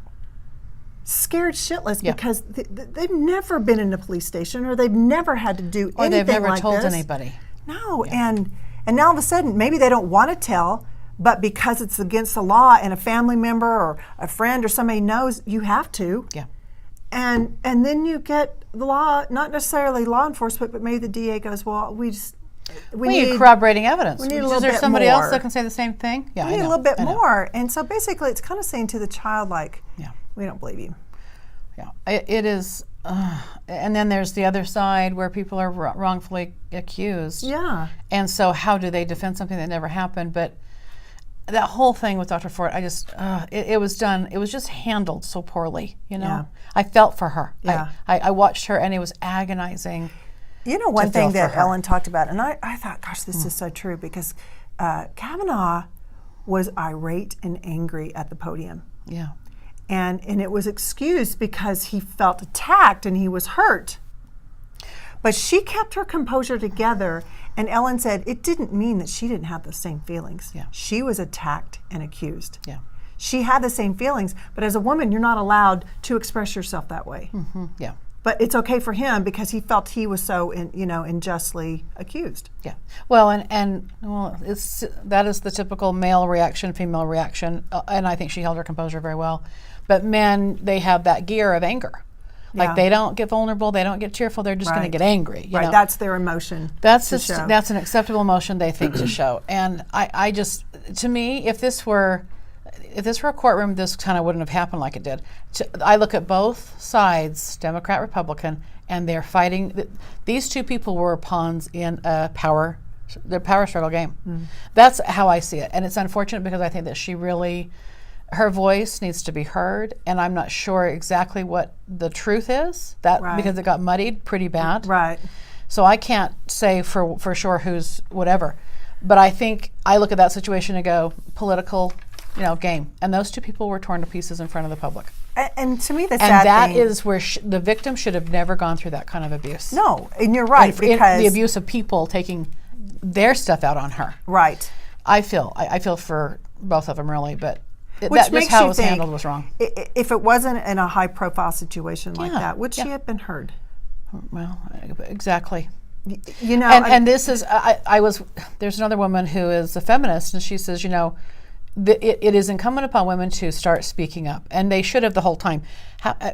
Speaker 2: scared shitless
Speaker 1: Yeah.
Speaker 2: because they've never been in a police station or they've never had to do
Speaker 1: Or
Speaker 2: anything
Speaker 1: they've never
Speaker 2: like
Speaker 1: told
Speaker 2: this.
Speaker 1: anybody.
Speaker 2: No, and now all of a sudden maybe they don't want to tell, but because it's against the law and a family member or a friend or somebody knows, you have to.
Speaker 1: Yeah.
Speaker 2: And then you get the law, not necessarily law enforcement, but maybe the DA goes, well, we
Speaker 1: need corroborating evidence.
Speaker 2: we need a
Speaker 1: Is
Speaker 2: little
Speaker 1: there
Speaker 2: bit
Speaker 1: somebody
Speaker 2: more.
Speaker 1: else that can say the same thing? Yeah,
Speaker 2: we
Speaker 1: I
Speaker 2: need
Speaker 1: know.
Speaker 2: a little bit
Speaker 1: I know.
Speaker 2: more. And so basically it's kind of saying to the child, like,
Speaker 1: Yeah.
Speaker 2: we don't believe you.
Speaker 1: Yeah, it is. And then there's the other side where people are wrongfully accused.
Speaker 2: Yeah.
Speaker 1: And so how do they defend something that never happened? But that whole thing with Dr. Ford, I just, it was done, it was just handled so poorly, you know?
Speaker 2: Yeah.
Speaker 1: I felt for her.
Speaker 2: Yeah.
Speaker 1: I watched her and it was agonizing.
Speaker 2: You know, one
Speaker 1: to feel
Speaker 2: thing
Speaker 1: for
Speaker 2: that
Speaker 1: her.
Speaker 2: Ellen talked about, and I thought, gosh, this is so true, because Kavanaugh was irate and angry at the podium.
Speaker 1: Yeah.
Speaker 2: And it was excused because he felt attacked and he was hurt. But she kept her composure together, and Ellen said it didn't mean that she didn't have the same feelings.
Speaker 1: Yeah.
Speaker 2: She was attacked and accused.
Speaker 1: Yeah.
Speaker 2: She had the same feelings, but as a woman, you're not allowed to express yourself that way.
Speaker 1: Yeah.
Speaker 2: But it's okay for him because he felt he was so, unjustly accused.
Speaker 1: Yeah. Well, and that is the typical male reaction, female reaction, and I think she held her composure very well. But men, they have that gear of anger. Like
Speaker 2: Yeah.
Speaker 1: they don't get vulnerable, they don't get tearful, they're just going
Speaker 2: Right.
Speaker 1: to get angry. You
Speaker 2: Right,
Speaker 1: know?
Speaker 2: that's their emotion.
Speaker 1: That's
Speaker 2: to
Speaker 1: just,
Speaker 2: show.
Speaker 1: that's an acceptable emotion they think to show. And I just, to me, if this were a courtroom, this kind of wouldn't have happened like it did. I look at both sides, Democrat, Republican, and they're fighting. These two people were pawns in the power struggle game. That's how I see it. And it's unfortunate because I think that her voice needs to be heard, and I'm not sure exactly what the truth is,
Speaker 2: Right.
Speaker 1: because it got muddied pretty bad.
Speaker 2: Right.
Speaker 1: So I can't say for sure who's whatever. But I think I look at that situation and go, political, game. And those two people were torn to pieces in front of the public.
Speaker 2: And to me, the
Speaker 1: And
Speaker 2: sad
Speaker 1: that
Speaker 2: thing
Speaker 1: is where the victim should have never gone through that kind of abuse.
Speaker 2: No, and you're right,
Speaker 1: And
Speaker 2: because
Speaker 1: the abuse of people taking their stuff out on her.
Speaker 2: right.
Speaker 1: I feel for both of them really, but
Speaker 2: Which
Speaker 1: just
Speaker 2: makes
Speaker 1: how
Speaker 2: you
Speaker 1: it was
Speaker 2: think,
Speaker 1: handled was wrong.
Speaker 2: If it wasn't in a high-profile situation like
Speaker 1: Yeah,
Speaker 2: that, would she
Speaker 1: yeah.
Speaker 2: have been heard?
Speaker 1: Well, exactly.
Speaker 2: And
Speaker 1: this is there's another woman who is a feminist, and she says, it is incumbent upon women to start speaking up, and they should have the whole time.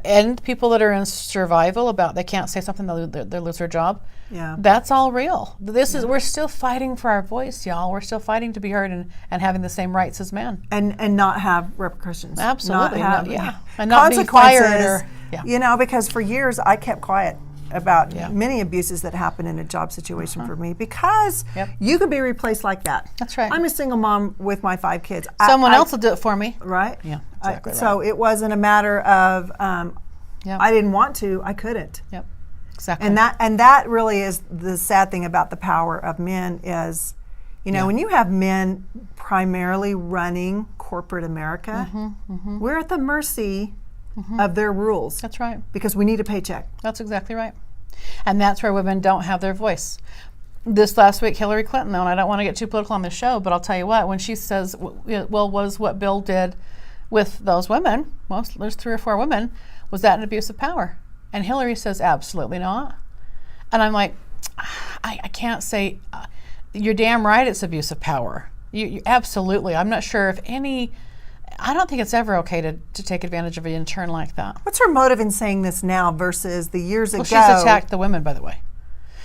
Speaker 1: And people that are in survival about they can't say something, they'll lose their job.
Speaker 2: Yeah.
Speaker 1: That's all real. We're still fighting for our voice, y'all. We're still fighting to be heard and having the same rights as men.
Speaker 2: and not have repercussions.
Speaker 1: Absolutely,
Speaker 2: Not have
Speaker 1: yeah. And not be
Speaker 2: consequences.
Speaker 1: fired yeah.
Speaker 2: Because for years I kept quiet about
Speaker 1: Yeah.
Speaker 2: many abuses that happen in a job situation for me, because
Speaker 1: Yep.
Speaker 2: you could be replaced like that.
Speaker 1: That's right.
Speaker 2: I'm a single mom with my 5 kids.
Speaker 1: Someone
Speaker 2: I-
Speaker 1: else will do it for me.
Speaker 2: Right?
Speaker 1: Yeah, exactly
Speaker 2: So it wasn't a matter of
Speaker 1: Yep.
Speaker 2: I didn't want to, I couldn't.
Speaker 1: Yep. Exactly.
Speaker 2: And that really is the sad thing about the power of men is, when you have men primarily running corporate America, we're at the mercy of their rules.
Speaker 1: That's right.
Speaker 2: Because we need a paycheck.
Speaker 1: That's exactly right. And that's where women don't have their voice. This last week, Hillary Clinton, though, and I don't want to get too political on the show, but I'll tell you what, when she says, well, was what Bill did with those women, there's 3 or 4 women, was that an abuse of power? And Hillary says, absolutely not. And I'm like, I can't say, you're damn right it's abuse of power. You absolutely. I'm not sure if I don't think it's ever okay to take advantage of an intern like that.
Speaker 2: What's her motive in saying this now versus the years ago?
Speaker 1: She's attacked the women, by the way.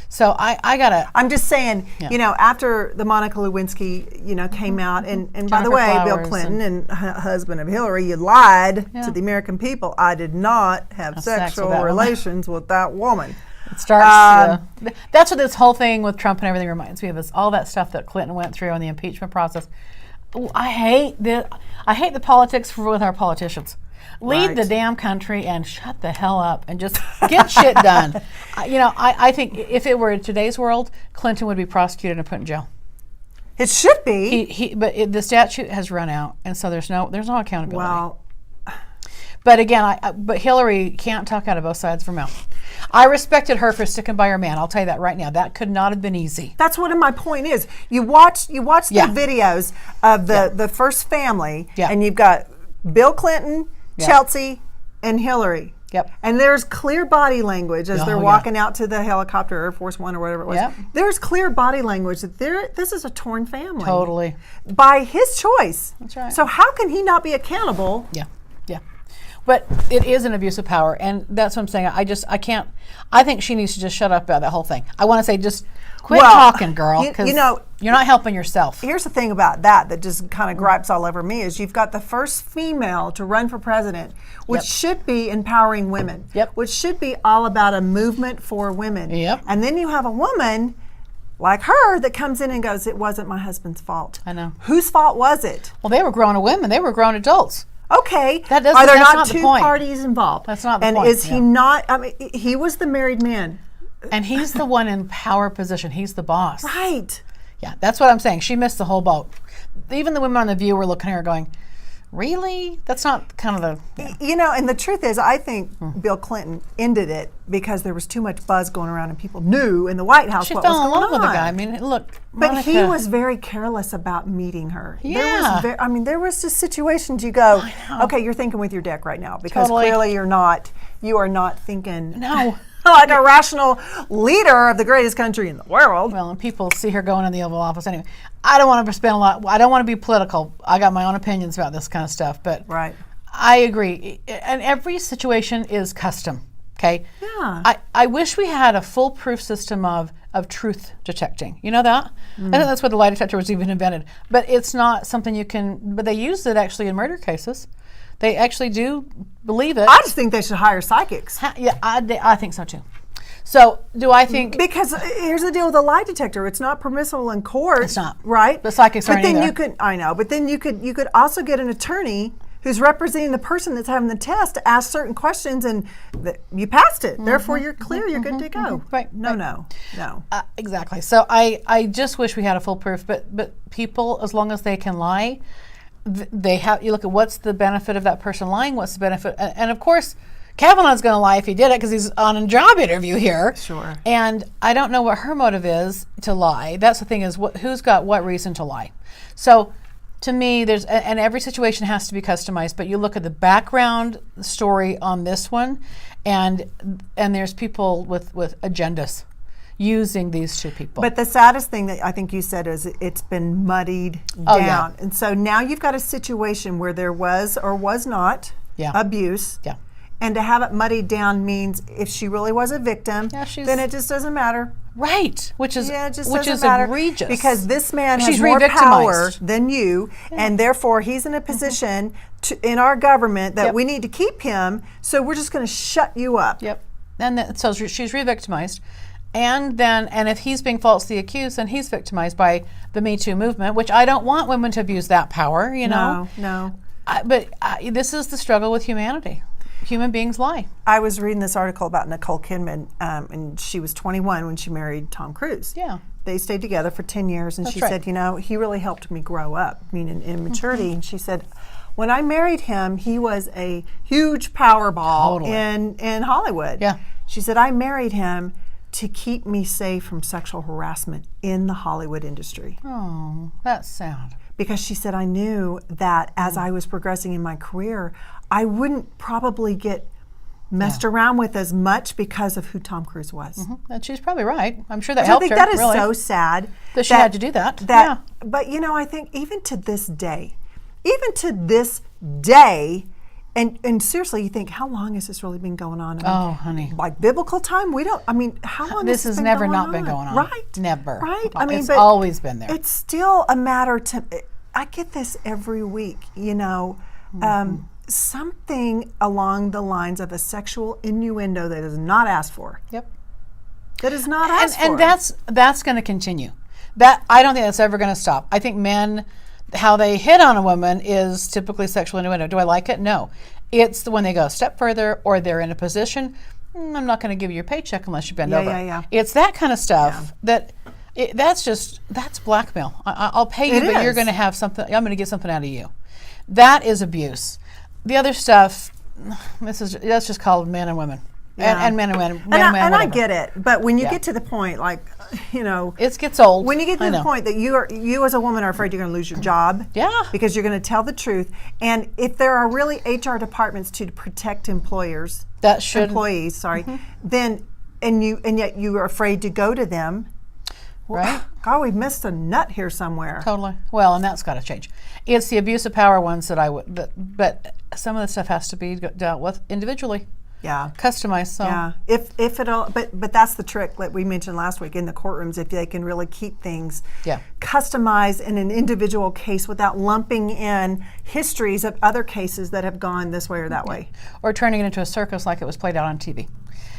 Speaker 1: So I gotta.
Speaker 2: I'm just saying, after the Monica Lewinsky, came out, and by the way, Bill Clinton and husband of Hillary, you lied to the American people. I did not have sexual relations with that woman.
Speaker 1: It starts. That's what this whole thing with Trump and everything reminds me of. Is all that stuff that Clinton went through in the impeachment process. I hate the politics with our politicians. Lead the damn country and shut the hell up and just get shit done. I think if it were in today's world, Clinton would be prosecuted and put in jail.
Speaker 2: It should be.
Speaker 1: But the statute has run out, and so there's no accountability.
Speaker 2: Well,
Speaker 1: but again, but Hillary can't talk out of both sides of her mouth. I respected her for sticking by her man. I'll tell you that right now. That could not have been easy.
Speaker 2: That's what my point is. You watch the videos of the first family, and you've got Bill Clinton, Chelsea, and Hillary.
Speaker 1: Yep.
Speaker 2: And there's clear body language as they're walking out to the helicopter, Air Force One or whatever it was.
Speaker 1: Yep.
Speaker 2: There's clear body language that this is a torn family.
Speaker 1: Totally.
Speaker 2: By his choice.
Speaker 1: That's right.
Speaker 2: So how can he not be accountable?
Speaker 1: Yeah. But it is an abuse of power, and that's what I'm saying. I can't. I think she needs to just shut up about that whole thing. I want to say, just quit talking, girl, because you're not helping yourself.
Speaker 2: Here's the thing about that just kind of gripes all over me is you've got the first female to run for president, which should be empowering women, which should be all about a movement for women. And then you have a woman like her that comes in and goes, it wasn't my husband's fault.
Speaker 1: I know.
Speaker 2: Whose fault was it?
Speaker 1: Well, they were grown women. They were grown adults.
Speaker 2: Okay.
Speaker 1: Are there
Speaker 2: not two parties involved?
Speaker 1: That's not the
Speaker 2: point. And is he not? I mean, he was the married man.
Speaker 1: And he's the one in power position. He's the boss.
Speaker 2: Right.
Speaker 1: Yeah, that's what I'm saying. She missed the whole boat. Even the women on The View were looking at her going, really? That's not kind of the...
Speaker 2: And the truth is, I think Bill Clinton ended it because there was too much buzz going around and people knew in the White House what was going on.
Speaker 1: She fell in love with the guy. I mean, look,
Speaker 2: But he was very careless about meeting her.
Speaker 1: Yeah.
Speaker 2: There was just situations you go, okay, you're thinking with your deck right now because clearly you are not thinking like a rational leader of the greatest country in the world.
Speaker 1: Well, and people see her going in the Oval Office anyway. I don't want to spend a lot. I don't want to be political. I got my own opinions about this kind of stuff, but I agree. And every situation is custom. Okay.
Speaker 2: Yeah.
Speaker 1: I wish we had a foolproof system of truth detecting. You know that? I think that's where the lie detector was even invented. But it's not something you can. But they use it actually in murder cases. They actually do believe it.
Speaker 2: I just think they should hire psychics.
Speaker 1: Yeah, I think so too. So do I think...
Speaker 2: Because here's the deal with a lie detector. It's not permissible in court.
Speaker 1: It's not.
Speaker 2: Right?
Speaker 1: The psychics aren't either.
Speaker 2: But then you could... I know. But then you could also get an attorney who's representing the person that's having the test to ask certain questions and you passed it. Therefore, you're clear. You're good to go.
Speaker 1: Right.
Speaker 2: No.
Speaker 1: Exactly. So I just wish we had a foolproof. But people, as long as they can lie... you look at what's the benefit of that person lying, what's the benefit, and of course Kavanaugh's going to lie if he did it because he's on a job interview here.
Speaker 2: Sure. And
Speaker 1: I don't know what her motive is to lie. That's the thing is who's got what reason to lie. So to me, and every situation has to be customized, but you look at the background story on this one, and there's people with agendas using these two people.
Speaker 2: But the saddest thing that I think you said is it's been muddied down.
Speaker 1: Yeah.
Speaker 2: And so now you've got a situation where there was or was not abuse.
Speaker 1: Yeah.
Speaker 2: And to have it muddied down means if she really was a victim, then it just doesn't matter.
Speaker 1: Right. Which is
Speaker 2: matter
Speaker 1: egregious.
Speaker 2: Because this man has more power than you, and therefore he's in a position in our government that we need to keep him, so we're just going to shut you up.
Speaker 1: Yep. And so she's re-victimized. And if he's being falsely accused, then he's victimized by the Me Too movement, which I don't want women to abuse that power,
Speaker 2: No.
Speaker 1: But this is the struggle with humanity. Human beings lie.
Speaker 2: I was reading this article about Nicole Kidman, and she was 21 when she married Tom Cruise.
Speaker 1: Yeah.
Speaker 2: They stayed together for 10 years, and she said, he really helped me grow up, meaning in maturity. And she said, when I married him, he was a huge Powerball
Speaker 1: Totally.
Speaker 2: in Hollywood.
Speaker 1: Yeah.
Speaker 2: She said, I married him to keep me safe from sexual harassment in the Hollywood industry.
Speaker 1: Oh, that's sad.
Speaker 2: Because she said, I knew that as I was progressing in my career, I wouldn't probably get messed around with as much because of who Tom Cruise was.
Speaker 1: And she's probably right. I'm sure that
Speaker 2: So I
Speaker 1: helped
Speaker 2: think
Speaker 1: her.
Speaker 2: that is
Speaker 1: really.
Speaker 2: so sad.
Speaker 1: That she had to do that. Yeah.
Speaker 2: But I think even to this day, and seriously, you think, how long has this really been going on?
Speaker 1: Oh, honey.
Speaker 2: Like biblical time? How long
Speaker 1: This
Speaker 2: has
Speaker 1: has never not been going on.
Speaker 2: Right.
Speaker 1: Never.
Speaker 2: Right?
Speaker 1: It's
Speaker 2: but
Speaker 1: always been there.
Speaker 2: It's still a matter I get this every week, something along the lines of a sexual innuendo that is not asked for.
Speaker 1: Yep.
Speaker 2: That is not asked for.
Speaker 1: And that's going to continue. That I don't think that's ever going to stop. I think men, how they hit on a woman is typically sexual innuendo. Do I like it? No. It's when they go a step further or they're in a position, I'm not going to give you your paycheck unless you bend over.
Speaker 2: Yeah.
Speaker 1: It's that kind of stuff that's blackmail. I'll pay you, but you're going to have something. I'm going to get something out of you. That is abuse. The other stuff, that's just called men and women. And men and women.
Speaker 2: And I get it, but when you get to the point,
Speaker 1: it gets old.
Speaker 2: When you get to the point that you as a woman are afraid you're going to lose your job, because you're going to tell the truth, and if there are really HR departments to protect employees, then and yet you are afraid to go to them.
Speaker 1: Right?
Speaker 2: God, we've missed a nut here somewhere.
Speaker 1: Totally. Well, and that's got to change. It's the abuse of power ones but some of the stuff has to be dealt with individually.
Speaker 2: Yeah.
Speaker 1: Customized. So.
Speaker 2: Yeah. If it all, but that's the trick that we mentioned last week in the courtrooms. If they can really keep things customized in an individual case without lumping in histories of other cases that have gone this way or that way,
Speaker 1: or turning it into a circus like it was played out on TV.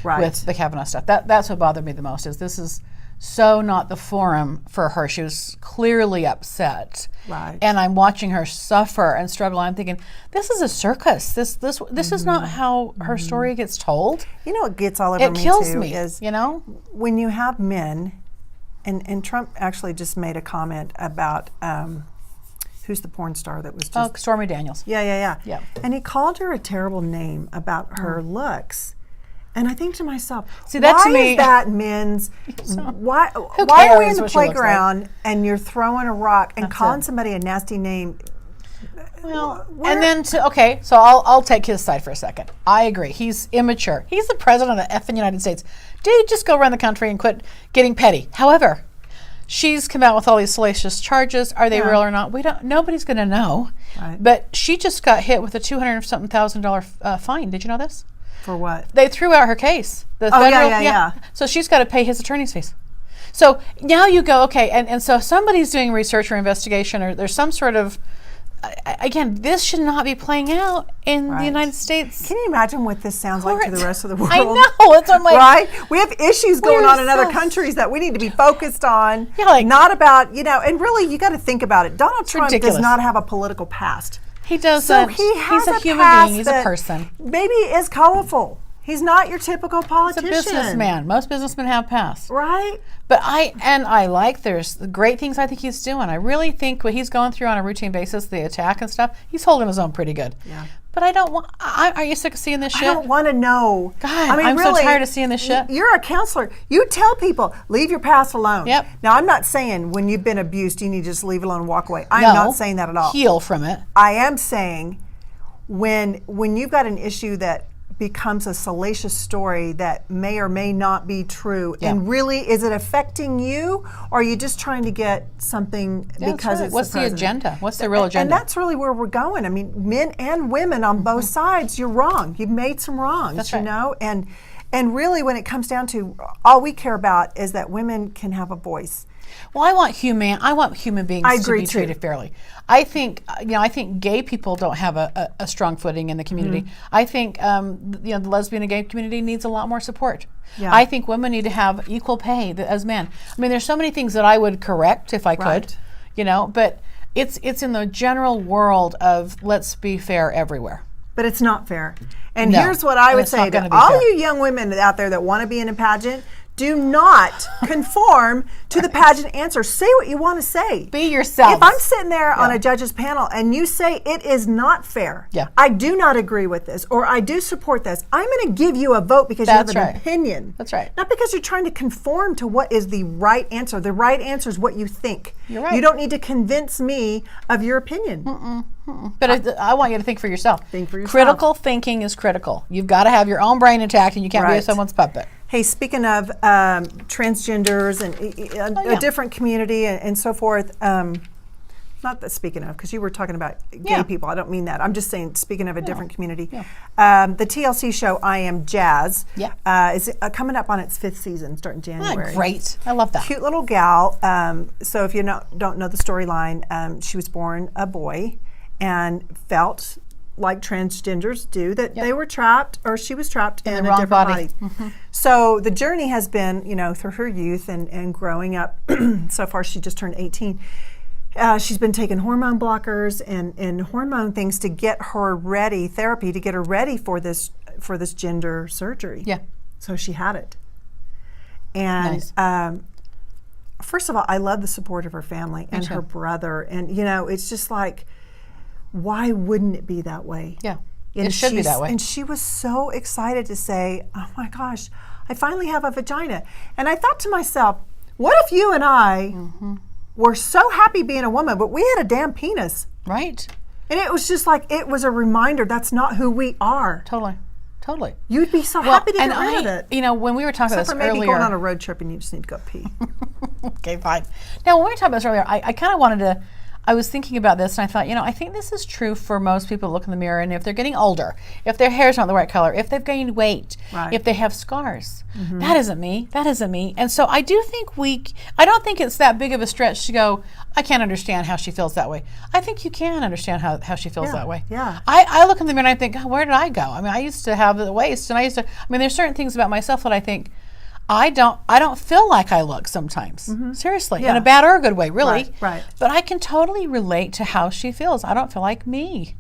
Speaker 2: Right.
Speaker 1: With the Kavanaugh stuff. That's what bothered me the most. Is this is so not the forum for her. She was clearly upset.
Speaker 2: Right.
Speaker 1: And I'm watching her suffer and struggle. I'm thinking, this is a circus. This is not how her story gets told.
Speaker 2: You know what gets all over me too?
Speaker 1: It kills me,
Speaker 2: is
Speaker 1: when
Speaker 2: you have men, and Trump actually just made a comment about who's the porn star that was just
Speaker 1: Stormy Daniels.
Speaker 2: Yeah.
Speaker 1: Yeah.
Speaker 2: And he called her a terrible name about her looks. And I think to myself,
Speaker 1: see, that
Speaker 2: why
Speaker 1: to me,
Speaker 2: is that men's? Why
Speaker 1: cares
Speaker 2: are we in the
Speaker 1: what she looks
Speaker 2: playground and you're throwing a rock and calling somebody a nasty name?
Speaker 1: Well, and then so I'll take his side for a second. I agree. He's immature. He's the president of the effing United States. Dude, just go run the country and quit getting petty. However, she's come out with all these salacious charges. Are they real or not? We don't. Nobody's going to know.
Speaker 2: Right.
Speaker 1: But she just got hit with a $200,000 fine. Did you know this?
Speaker 2: For what?
Speaker 1: They threw out her case. The
Speaker 2: federal,
Speaker 1: So she's got to pay his attorney's fees. So now you go, okay, and so somebody's doing research or investigation, or there's some sort of, again, this should not be playing out in the United States.
Speaker 2: Can you imagine what this sounds like to the rest of the world?
Speaker 1: I know. It's like,
Speaker 2: right? We have issues going on in other countries that we need to be focused on. Not about, and really you got to think about it. Donald Trump does not have a political past.
Speaker 1: He doesn't.
Speaker 2: So he's
Speaker 1: a human being. He's a person.
Speaker 2: Maybe is colorful. He's not your typical politician.
Speaker 1: He's a businessman. Most businessmen have pasts.
Speaker 2: Right.
Speaker 1: But I like there's great things I think he's doing. I really think what he's going through on a routine basis, the attack and stuff, he's holding his own pretty good.
Speaker 2: Yeah.
Speaker 1: But I don't want. Are you sick of seeing this shit?
Speaker 2: I don't want to know.
Speaker 1: God, I'm really, so tired of seeing this shit.
Speaker 2: You're a counselor. You tell people, leave your past alone.
Speaker 1: Yep.
Speaker 2: Now, I'm not saying when you've been abused, you need to just leave it alone and walk away. I'm not saying that at all.
Speaker 1: Heal from it.
Speaker 2: I am saying when you've got an issue that becomes a salacious story that may or may not be true, and really, is it affecting you, or are you just trying to get something because it's
Speaker 1: what's
Speaker 2: the president?
Speaker 1: agenda? What's the real agenda?
Speaker 2: And that's really where we're going. I mean, men and women on both sides, you're wrong. You've made some wrongs,
Speaker 1: that's right.
Speaker 2: And really, when it comes down to all we care about is that women can have a voice.
Speaker 1: Well, I want human beings to be treated fairly. I think gay people don't have a strong footing in the community. I think the lesbian and gay community needs a lot more support. Yeah. I think women need to have equal pay as men. I mean, there's so many things that I would correct if I could, but it's in the general world of let's be fair everywhere.
Speaker 2: But it's not fair. And here's what I would say to all you young women out there that want to be in a pageant. Do not conform to the pageant answer. Say what you want to say.
Speaker 1: Be yourself.
Speaker 2: If I'm sitting there on a judge's panel and you say it is not fair, I do not agree with this, or I do support this, I'm going to give you a vote because you have an opinion.
Speaker 1: That's right.
Speaker 2: Not because you're trying to conform to what is the right answer. The right answer is what you think.
Speaker 1: You're right.
Speaker 2: You don't need to convince me of your opinion.
Speaker 1: But I want you to think for yourself.
Speaker 2: Think for yourself.
Speaker 1: Critical thinking is critical. You've got to have your own brain intact, and you can't be someone's puppet.
Speaker 2: Hey, speaking of transgenders and a different community and so forth, not that speaking of, because you were talking about gay people. I don't mean that. I'm just saying, speaking of a different community. The TLC show I Am Jazz is coming up on its 5th season, starting January.
Speaker 1: Great. I love that.
Speaker 2: Cute little gal. So if you don't know the storyline, she was born a boy and felt like transgenders do, that they were trapped, or she was trapped in a different body. So the journey has been, through her youth and growing up. So far, she just turned 18. She's been taking hormone blockers and hormone things to get her ready, therapy to get her ready for this gender surgery. Yeah. So she had it. And first of all, I love the support of her family and her brother. And, it's just like, why wouldn't it be that way? Yeah, it should be that way. And she was so excited to say, oh my gosh, I finally have a vagina. And I thought to myself, what if you and I were so happy being a woman, but we had a damn penis? Right. And it was just like, it was a reminder that's not who we are. Totally. You'd be so happy to get rid of it.
Speaker 1: When we were talking about this earlier.
Speaker 2: Except for maybe going on a road trip and you just need to go pee.
Speaker 1: Okay, fine. Now, when we were talking about this earlier, I kind of wanted to, I was thinking about this and I thought, I think this is true for most people who look in the mirror, and if they're getting older, if their hair's not the right color, if they've gained weight, if they have scars. That isn't me. That isn't me. And so I do think I don't think it's that big of a stretch to go, I can't understand how she feels that way. I think you can understand how she feels that way. Yeah. I look in the mirror and I think, where did I go? I mean, I used to have the waist, and there's certain things about myself that I think, I don't feel like I look sometimes. Seriously, in a bad or a good way, really. Right. But I can totally relate to how she feels. I don't feel like me.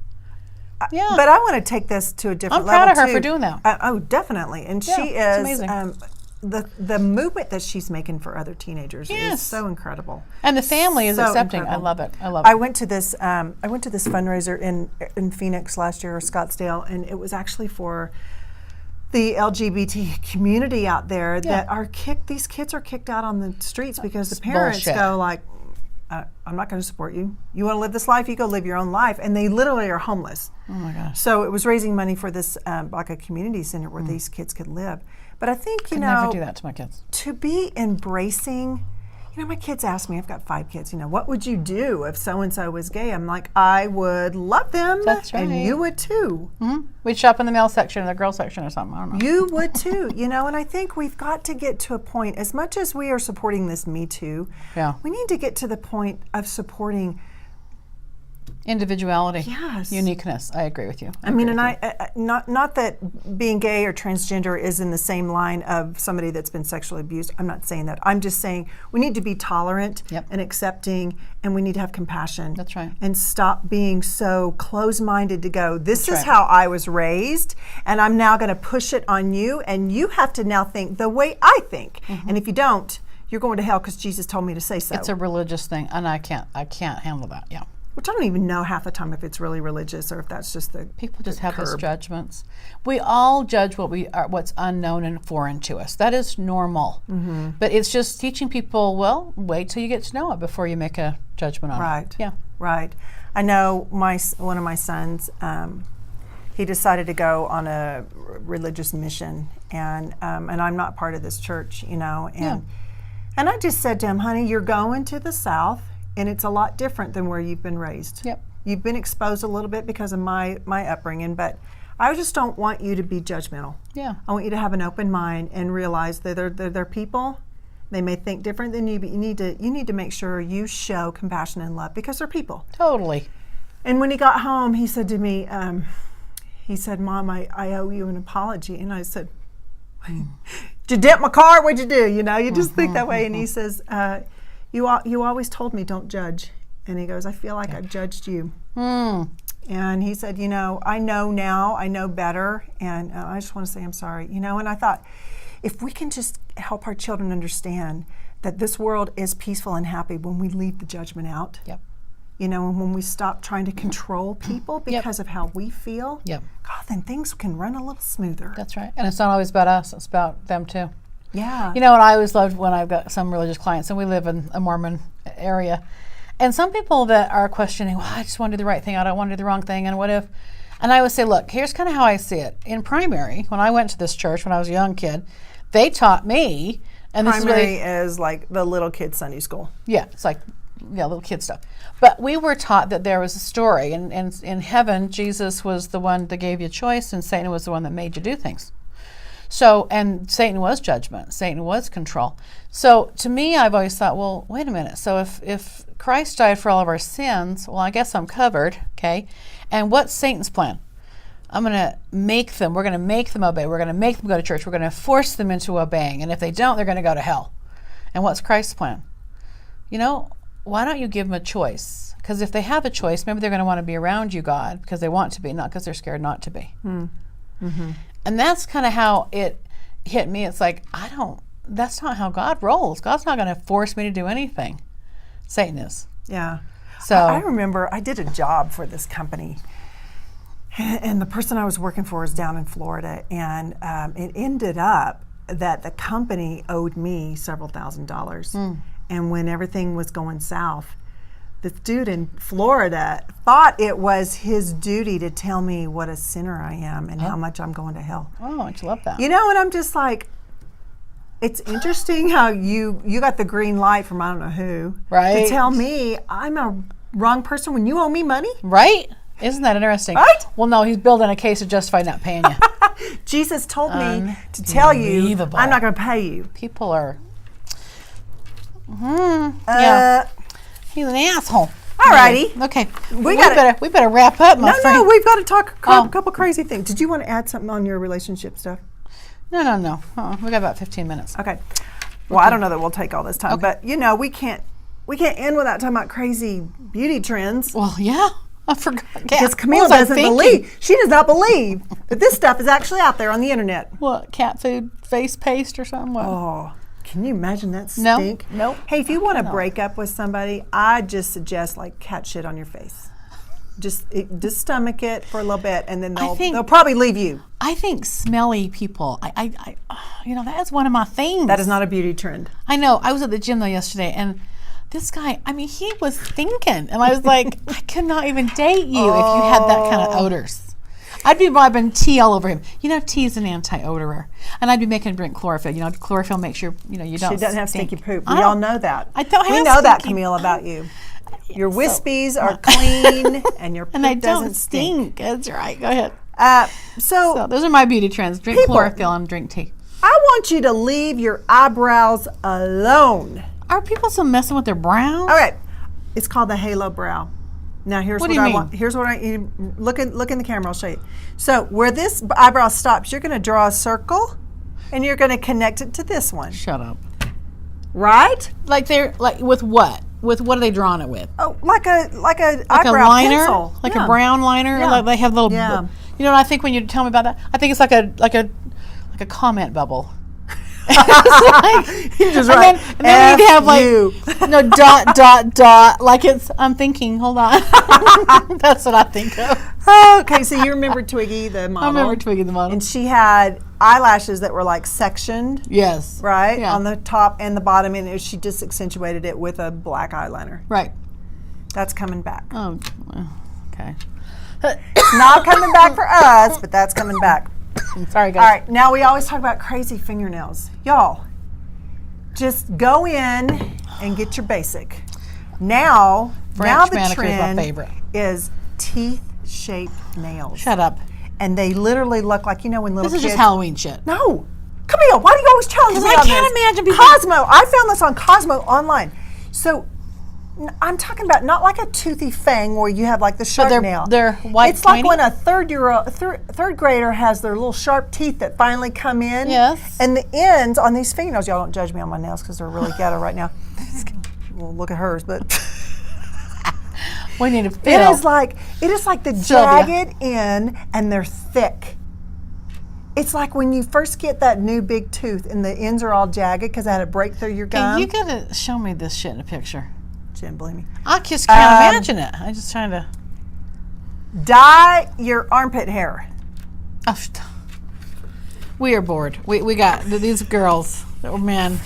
Speaker 2: Yeah. But I want to take this to a different level.
Speaker 1: I'm proud of her for doing that.
Speaker 2: Oh, definitely. And she is amazing. The movement that she's making for other teenagers is so incredible.
Speaker 1: And the family is accepting. Incredible. I love it.
Speaker 2: I went to this fundraiser in Phoenix last year, or Scottsdale, and it was actually for the LGBT community out there that are these kids are kicked out on the streets because the parents go like, I'm not going to support you. You want to live this life, you go live your own life. And they literally are homeless. Oh my gosh. So it was raising money for this, like a community center where these kids could live. But I think,
Speaker 1: I'd never do that to my kids.
Speaker 2: To be embracing, my kids ask me, I've got 5 kids, what would you do if so-and-so was gay? I'm like, I would love them. That's right. And you would too.
Speaker 1: We'd shop in the male section or the girl section or something. I don't know.
Speaker 2: You would too, and I think we've got to get to a point, as much as we are supporting this Me Too, we need to get to the point of supporting
Speaker 1: individuality, uniqueness. I agree with you.
Speaker 2: I not that being gay or transgender is in the same line of somebody that's been sexually abused. I'm not saying that. I'm just saying we need to be tolerant and accepting, and we need to have compassion. That's right. And stop being so closed-minded to go, this is how I was raised, and I'm now going to push it on you, and you have to now think the way I think. And if you don't, you're going to hell because Jesus told me to say so.
Speaker 1: It's a religious thing, and I can't handle that. Yeah.
Speaker 2: Which I don't even know half the time if it's really religious or if that's just the
Speaker 1: people just have those judgments. We all judge what's unknown and foreign to us. That is normal. But it's just teaching people, well, wait till you get to know it before you make a judgment on it.
Speaker 2: Right. Yeah. Right. I know one of my sons, he decided to go on a religious mission, and I'm not part of this church, and I just said to him, honey, you're going to the South. And it's a lot different than where you've been raised. Yep. You've been exposed a little bit because of my upbringing, but I just don't want you to be judgmental. Yeah. I want you to have an open mind and realize that they're people. They may think different than you, but you need to make sure you show compassion and love because they're people. Totally. And when he got home, he said to me, Mom, I owe you an apology. And I said, did you dent my car? What'd you do? You just think that way. And he says, You always told me don't judge. And he goes, I feel like I've judged you. And he said, I know now, I know better, and I just want to say I'm sorry. And I thought, if we can just help our children understand that this world is peaceful and happy when we leave the judgment out.
Speaker 1: Yep.
Speaker 2: You know, and when we stop trying to control people because of how we feel,
Speaker 1: Yep.
Speaker 2: God, then things can run a little smoother.
Speaker 1: That's right. And it's not always about us, it's about them too.
Speaker 2: Yeah.
Speaker 1: You know what I always loved when I've got some religious clients, and we live in a Mormon area, and some people that are questioning, well, I just want to do the right thing, I don't want to do the wrong thing, and what if? And I would say, look, here's kind of how I see it. In primary, when I went to this church when I was a young kid, they taught me, and this
Speaker 2: Primary
Speaker 1: is really,
Speaker 2: is like the little kid Sunday school.
Speaker 1: yeah, it's like, yeah, little kid stuff. But we were taught that there was a story, and in heaven, Jesus was the one that gave you a choice, and Satan was the one that made you do things. So, and Satan was judgment. Satan was control. So to me, I've always thought, well, wait a minute. So if Christ died for all of our sins, well, I guess I'm covered, okay? And what's Satan's plan? We're going to make them obey. We're going to make them go to church. We're going to force them into obeying. And if they don't, they're going to go to hell. And what's Christ's plan? You know, why don't you give them a choice? Because if they have a choice, maybe they're going to want to be around you, God, because they want to be, not because they're scared not to be.
Speaker 2: Mm-hmm.
Speaker 1: And that's kind of how it hit me. It's like, that's not how God rolls. God's not going to force me to do anything. Satan is.
Speaker 2: Yeah.
Speaker 1: So
Speaker 2: I remember I did a job for this company, and the person I was working for was down in Florida, and it ended up that the company owed me several $1,000s. And when everything was going south, the dude in Florida thought it was his duty to tell me what a sinner I am and how much I'm going to hell.
Speaker 1: Oh, I love that.
Speaker 2: You know, and I'm just like, it's interesting how you got the green light from I don't know who
Speaker 1: Right.
Speaker 2: to tell me I'm a wrong person when you owe me money.
Speaker 1: Right? Isn't that interesting?
Speaker 2: Right?
Speaker 1: Well, no, he's building a case to justify not paying you.
Speaker 2: Jesus told me to tell you
Speaker 1: Unbelievable.
Speaker 2: I'm not going to pay you.
Speaker 1: People are. Yeah. He's an asshole.
Speaker 2: Alrighty.
Speaker 1: Okay.
Speaker 2: We gotta-
Speaker 1: we better wrap up, my
Speaker 2: No,
Speaker 1: friend.
Speaker 2: we've got to talk a
Speaker 1: Oh.
Speaker 2: couple crazy things. Did you want to add something on your relationship stuff?
Speaker 1: No. We got about 15 minutes.
Speaker 2: Okay. Well, I don't know that we'll take all this time, but you know, we can't end without talking about crazy beauty trends.
Speaker 1: Well, yeah. I forgot.
Speaker 2: Because Camille doesn't believe, she does not believe that this stuff is actually out there on the internet.
Speaker 1: What, cat food face paste or something? What?
Speaker 2: Oh, can you imagine that
Speaker 1: No.
Speaker 2: stink?
Speaker 1: Nope.
Speaker 2: Hey, if you want to break up with somebody, I just suggest like cat shit on your face. Just stomach it for a little bit, and then they'll probably leave you.
Speaker 1: I think smelly people, I that is one of my things.
Speaker 2: That is not a beauty trend.
Speaker 1: I know. I was at the gym though yesterday, and this guy, he was thinking, and I was like, I could not even date you if you had that kind of odors. I'd be rubbing tea all over him. You know, tea is an anti-odorer, and I'd be making him drink chlorophyll. You know, chlorophyll makes sure you don't.
Speaker 2: She doesn't have
Speaker 1: stink.
Speaker 2: stinky poop. We all know that.
Speaker 1: I don't
Speaker 2: we
Speaker 1: have
Speaker 2: know that,
Speaker 1: stinky
Speaker 2: Camille, about you. Your
Speaker 1: So-
Speaker 2: wispies are clean, and your poop
Speaker 1: And I
Speaker 2: doesn't
Speaker 1: don't
Speaker 2: stink.
Speaker 1: That's right. Go ahead.
Speaker 2: So
Speaker 1: So those are my beauty trends. Drink
Speaker 2: People-
Speaker 1: chlorophyll and drink tea.
Speaker 2: I want you to leave your eyebrows alone.
Speaker 1: Are people still messing with their brows?
Speaker 2: All right, it's called the halo brow. Now here's
Speaker 1: What
Speaker 2: what,
Speaker 1: do you
Speaker 2: I
Speaker 1: mean?
Speaker 2: want. Here's what look in the camera. I'll show you. So where this eyebrow stops, you're going to draw a circle, and you're going to connect it to this one.
Speaker 1: Shut up.
Speaker 2: Right?
Speaker 1: Like they're like with what? With what are they drawing it with?
Speaker 2: Oh, like a
Speaker 1: Like
Speaker 2: eyebrow
Speaker 1: a liner,
Speaker 2: pencil.
Speaker 1: like
Speaker 2: Yeah.
Speaker 1: a brown liner.
Speaker 2: Yeah.
Speaker 1: Like they have little.
Speaker 2: Yeah.
Speaker 1: You know what I think when you tell me about that? I think it's like a comment bubble.
Speaker 2: You're just right.
Speaker 1: And then you'd have like
Speaker 2: you.
Speaker 1: no dot. Like I'm thinking. Hold on. That's what I think of.
Speaker 2: Okay, so you remember Twiggy, the model?
Speaker 1: I remember Twiggy the model.
Speaker 2: And she had eyelashes that were like sectioned,
Speaker 1: Yes.
Speaker 2: right?
Speaker 1: Yeah.
Speaker 2: On the top and the bottom, and she just accentuated it with a black eyeliner.
Speaker 1: Right.
Speaker 2: That's coming back.
Speaker 1: Oh. Okay.
Speaker 2: It's not coming back for us, but that's coming back.
Speaker 1: Sorry, guys.
Speaker 2: All right, now we always talk about crazy fingernails. Y'all, just go in and get your basic. Now
Speaker 1: French
Speaker 2: the
Speaker 1: manicure is my
Speaker 2: trend
Speaker 1: favorite.
Speaker 2: is teeth-shaped nails.
Speaker 1: Shut up.
Speaker 2: And they literally look like, when little
Speaker 1: This
Speaker 2: kids...
Speaker 1: is just Halloween shit.
Speaker 2: No. Camille, why do you always challenge me
Speaker 1: 'Cause I
Speaker 2: on
Speaker 1: can't
Speaker 2: this?
Speaker 1: imagine people-
Speaker 2: Cosmo. I found this on Cosmo online. So I'm talking about not like a toothy fang where you have like the sharp
Speaker 1: they're-
Speaker 2: nail.
Speaker 1: they're white
Speaker 2: It's like
Speaker 1: pointy?
Speaker 2: when a third grader has their little sharp teeth that finally come in.
Speaker 1: Yes.
Speaker 2: And the ends on these fingernails, y'all don't judge me on my nails because they're really ghetto right now. Well, look at hers, but
Speaker 1: We need to
Speaker 2: it
Speaker 1: fill.
Speaker 2: is like the
Speaker 1: Sylvia.
Speaker 2: jagged end, and they're thick. It's like when you first get that new big tooth and the ends are all jagged because I had a break through your gum.
Speaker 1: Hey, you gotta show me this shit in a picture.
Speaker 2: She didn't believe me.
Speaker 1: I just can't imagine it. I'm just trying to.
Speaker 2: Dye your armpit hair.
Speaker 1: Oh, we are bored. We got these girls. Oh, man.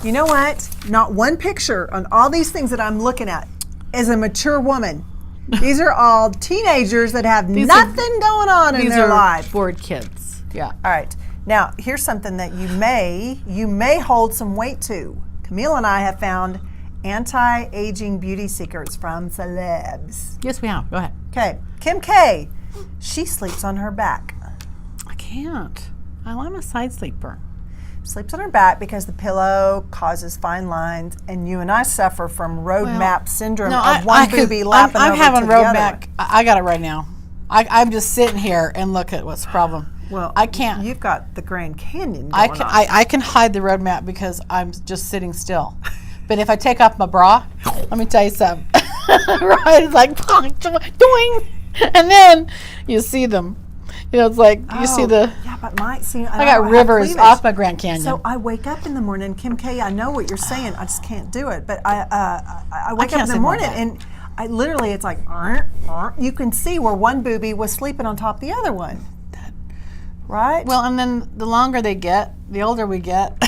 Speaker 2: You know what? Not one picture on all these things that I'm looking at is a mature woman. These are all teenagers that have nothing going on in their lives.
Speaker 1: Bored kids. Yeah.
Speaker 2: All right. Now, here's something that you may hold some weight to. Camille and I have found anti-aging beauty secrets from celebs.
Speaker 1: Yes, we have. Go ahead.
Speaker 2: Okay. Kim K. She sleeps on her back.
Speaker 1: I can't. I'm a side sleeper.
Speaker 2: Sleeps on her back because the pillow causes fine lines, and you and I suffer from road map syndrome of one boobie lapping over to the other. I'm having road map.
Speaker 1: I got it right now. I'm just sitting here and look at what's the problem.
Speaker 2: Well,
Speaker 1: I can't.
Speaker 2: You've got the Grand Canyon going on.
Speaker 1: I can hide the road map because I'm just sitting still. But if I take off my bra, let me tell you something. Right? It's like, doing. And then you see them. You know, it's like you see the.
Speaker 2: Yeah, but I
Speaker 1: got rivers off my Grand Canyon.
Speaker 2: So I wake up in the morning, Kim K. I know what you're saying. I just can't do it. But I wake up in the morning and I literally, it's like, you can see where one boobie was sleeping on top of the other one. Right?
Speaker 1: Well, and then the longer they get, the older we get.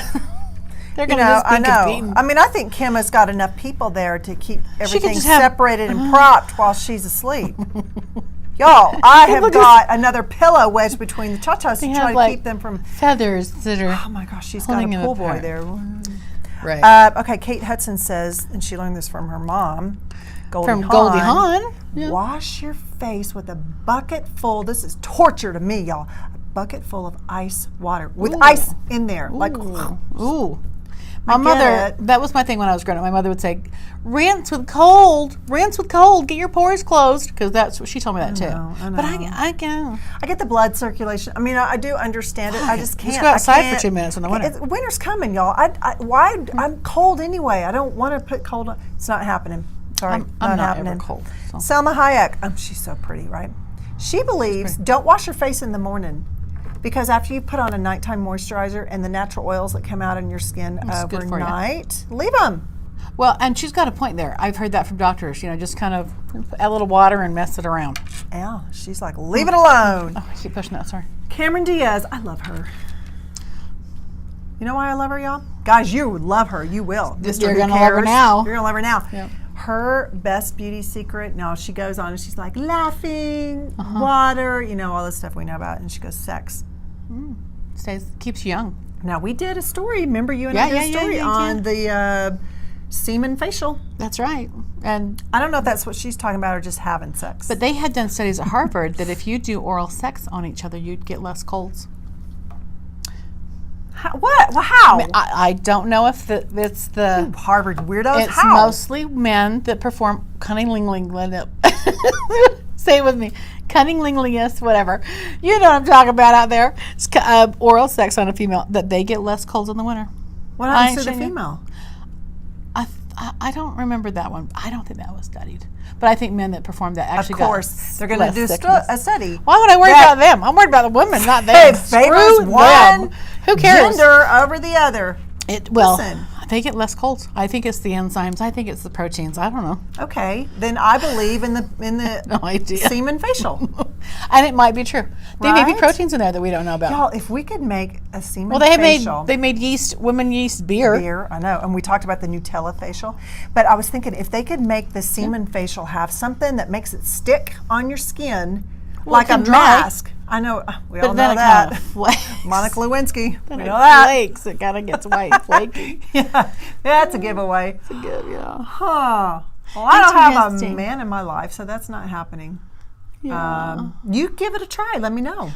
Speaker 1: They're going to just be competing.
Speaker 2: I mean, I think Kim has got enough people there to keep everything separated and propped while she's asleep. Y'all, I have got another pillow wedged between the cha-chas to try to keep them from
Speaker 1: feathers that are.
Speaker 2: Oh my gosh, she's got a pool boy there.
Speaker 1: Right.
Speaker 2: Okay, Kate Hudson says, and she learned this from her mom,
Speaker 1: Goldie Hawn. Yeah.
Speaker 2: Wash your face with a bucket full. This is torture to me, y'all. A bucket full of ice water with ice in there, like.
Speaker 1: Ooh. My mother, that was my thing when I was growing up. My mother would say, rinse with cold, get your pores closed, because that's what she told me that too.
Speaker 2: I know.
Speaker 1: But I can.
Speaker 2: I get the blood circulation. I mean, I do understand it. I just can't.
Speaker 1: Just go outside for 2 minutes in the winter.
Speaker 2: Winter's coming, y'all. I'm cold anyway. I don't want to put cold on. It's not happening. Sorry,
Speaker 1: I'm not
Speaker 2: happening.
Speaker 1: ever cold. So.
Speaker 2: Selma Hayek. She's so pretty, right? She believes don't wash your face in the morning. Because after you put on a nighttime moisturizer and the natural oils that come out in your skin overnight, leave them.
Speaker 1: Well, and she's got a point there. I've heard that from doctors. You know, just kind of add a little water and mess it around.
Speaker 2: Yeah, she's like, leave it alone.
Speaker 1: Oh, I keep pushing that. Sorry.
Speaker 2: Cameron Diaz, I love her. You know why I love her, y'all? Guys, you love her. You will.
Speaker 1: You're gonna love her now.
Speaker 2: You're gonna love her now.
Speaker 1: Yep.
Speaker 2: Her best beauty secret. No, she goes on and she's like laughing, water, you know, all this stuff we know about, and she goes sex.
Speaker 1: Keeps you young.
Speaker 2: Now we did a story. Remember you and I did a story on the semen facial.
Speaker 1: That's right. And
Speaker 2: I don't know if that's what she's talking about or just having sex.
Speaker 1: But they had done studies at Harvard that if you do oral sex on each other, you'd get less colds.
Speaker 2: What? Well, how?
Speaker 1: I don't know if it's the
Speaker 2: Ooh, Harvard weirdos.
Speaker 1: It's mostly men that perform cunnilingus. Say it with me. Cunnilingus, whatever. You know what I'm talking about out there. It's oral sex on a female, that they get less colds in the winter.
Speaker 2: What happens to the female?
Speaker 1: I don't remember that one. I don't think that was studied. But I think men that perform that actually got.
Speaker 2: Of course, they're going to do a study.
Speaker 1: Why would I worry about them? I'm worried about the women, not them.
Speaker 2: Screw one.
Speaker 1: Who cares?
Speaker 2: Gender over the other.
Speaker 1: Listen. They get less colds. I think it's the enzymes. I think it's the proteins. I don't know.
Speaker 2: Okay, then I believe in the
Speaker 1: no idea.
Speaker 2: Semen facial.
Speaker 1: And it might be true. There may be proteins in there that we don't know about.
Speaker 2: Y'all, if we could make a semen facial.
Speaker 1: They made women yeast beer.
Speaker 2: Beer, I know. And we talked about the Nutella facial. But I was thinking if they could make the semen facial have something that makes it stick on your skin like a mask. I know, we all know that. Monica Lewinsky, we know that.
Speaker 1: Flakes, it kind of gets white, flaky.
Speaker 2: Yeah, that's a giveaway.
Speaker 1: It's a good,
Speaker 2: Huh. Well, I don't have a man in my life, so that's not happening.
Speaker 1: Yeah.
Speaker 2: You give it a try. Let me know.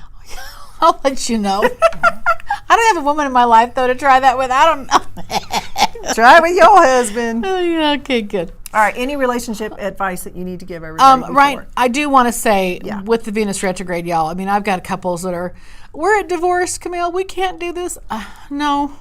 Speaker 1: I'll let you know. I don't have a woman in my life, though, to try that with. I don't know.
Speaker 2: Try it with your husband.
Speaker 1: Oh, yeah, okay, good.
Speaker 2: All right, any relationship advice that you need to give everybody?
Speaker 1: Right, I do want to say with the Venus retrograde, y'all, I mean, I've got couples that we're at divorce, Camille, we can't do this. No.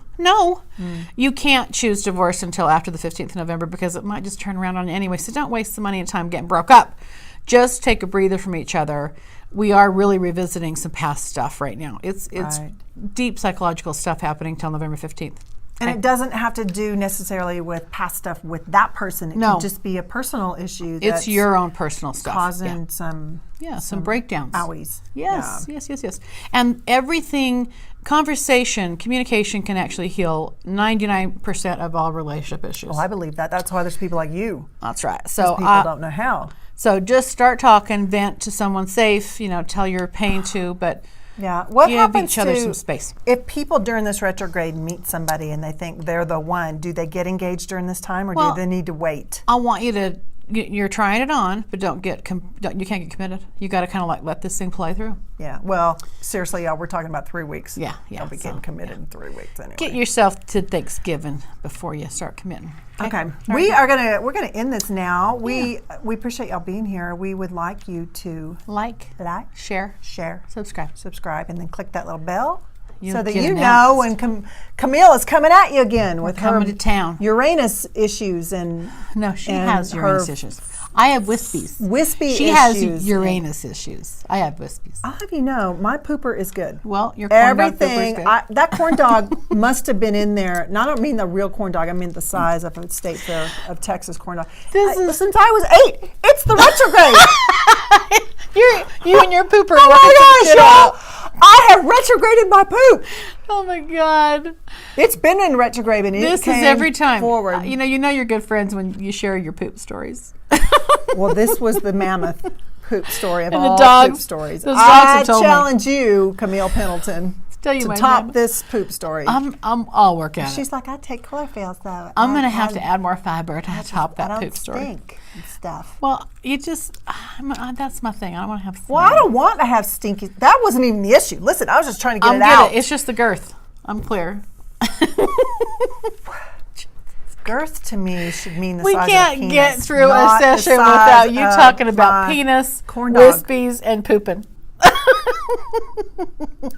Speaker 1: You can't choose divorce until after the 15th of November because it might just turn around on you anyway. So don't waste the money and time getting broke up. Just take a breather from each other. we are really revisiting some past stuff right now. It's
Speaker 2: Right.
Speaker 1: deep psychological stuff happening till November 15th.
Speaker 2: And it doesn't have to do necessarily with past stuff with that person. It
Speaker 1: No.
Speaker 2: could just be a personal issue
Speaker 1: It's
Speaker 2: that's
Speaker 1: your own personal stuff.
Speaker 2: causing some
Speaker 1: some breakdowns.
Speaker 2: owies.
Speaker 1: Yes, yes. And everything, conversation, communication can actually heal 99% of all relationship issues.
Speaker 2: Well, I believe that. That's why there's people like you.
Speaker 1: That's right. So
Speaker 2: People don't know how.
Speaker 1: So just start talking, vent to someone safe, tell your pain to, but
Speaker 2: Yeah. What
Speaker 1: give
Speaker 2: happens
Speaker 1: each other
Speaker 2: to
Speaker 1: some space.
Speaker 2: if people during this retrograde meet somebody and they think they're the one? Do they get engaged during this time, or
Speaker 1: Well,
Speaker 2: do they need to wait?
Speaker 1: I want you to, you're trying it on, but you can't get committed. You got to kind of like let this thing play through.
Speaker 2: Yeah. Well, seriously, y'all, we're talking about 3 weeks.
Speaker 1: Yeah.
Speaker 2: You'll be getting committed in 3 weeks anyway.
Speaker 1: Get yourself to Thanksgiving before you start committing.
Speaker 2: Okay. We're gonna end this now. We appreciate y'all being here. We would like you to
Speaker 1: Like, share,
Speaker 2: share,
Speaker 1: subscribe.
Speaker 2: and then click that little bell
Speaker 1: You'll
Speaker 2: so that
Speaker 1: get
Speaker 2: you
Speaker 1: announced.
Speaker 2: know when Camille is coming at you again with her
Speaker 1: coming to town.
Speaker 2: Uranus issues and
Speaker 1: No, she
Speaker 2: and
Speaker 1: has Uranus
Speaker 2: her
Speaker 1: issues. I have wispies.
Speaker 2: wispy
Speaker 1: She
Speaker 2: issues.
Speaker 1: has Uranus issues. I have wispies.
Speaker 2: I'll have you know, my pooper is good.
Speaker 1: Well, your corn dog pooper is
Speaker 2: Everything,
Speaker 1: good.
Speaker 2: that corn dog must have been in there. And I don't mean the real corn dog. I mean the size of a State Fair of Texas corn dog. Since I was 8, it's the retrograde.
Speaker 1: you and your pooper.
Speaker 2: Oh my
Speaker 1: working
Speaker 2: gosh,
Speaker 1: some shit
Speaker 2: y'all! I have retrograded my poop.
Speaker 1: Oh my God!
Speaker 2: It's been in retrograde, and
Speaker 1: This
Speaker 2: it came
Speaker 1: is every time.
Speaker 2: forward.
Speaker 1: You know you're good friends when you share your poop stories.
Speaker 2: Well, this was the mammoth poop story of
Speaker 1: And the
Speaker 2: all
Speaker 1: dogs-
Speaker 2: poop stories.
Speaker 1: those dogs
Speaker 2: I
Speaker 1: have told me.
Speaker 2: challenge you, Camille Pendleton,
Speaker 1: Tell you
Speaker 2: to
Speaker 1: my
Speaker 2: top
Speaker 1: mammoth.
Speaker 2: this poop story.
Speaker 1: I'll work at it.
Speaker 2: She's like, I take chlorophyll, so
Speaker 1: I'm gonna have to add more fiber to top
Speaker 2: I
Speaker 1: that
Speaker 2: don't
Speaker 1: poop story.
Speaker 2: stink and stuff.
Speaker 1: Well, you just that's my thing. I don't want to have.
Speaker 2: Well, I don't want to have stinky. That wasn't even the issue. Listen, I was just trying to get
Speaker 1: I'm
Speaker 2: it out.
Speaker 1: good. It's just the girth. I'm clear.
Speaker 2: Girth to me should mean the
Speaker 1: We
Speaker 2: size of a
Speaker 1: can't
Speaker 2: penis,
Speaker 1: get through a
Speaker 2: not the
Speaker 1: session
Speaker 2: size
Speaker 1: without you
Speaker 2: of
Speaker 1: talking about
Speaker 2: my
Speaker 1: penis,
Speaker 2: corn dog.
Speaker 1: wispies, and pooping.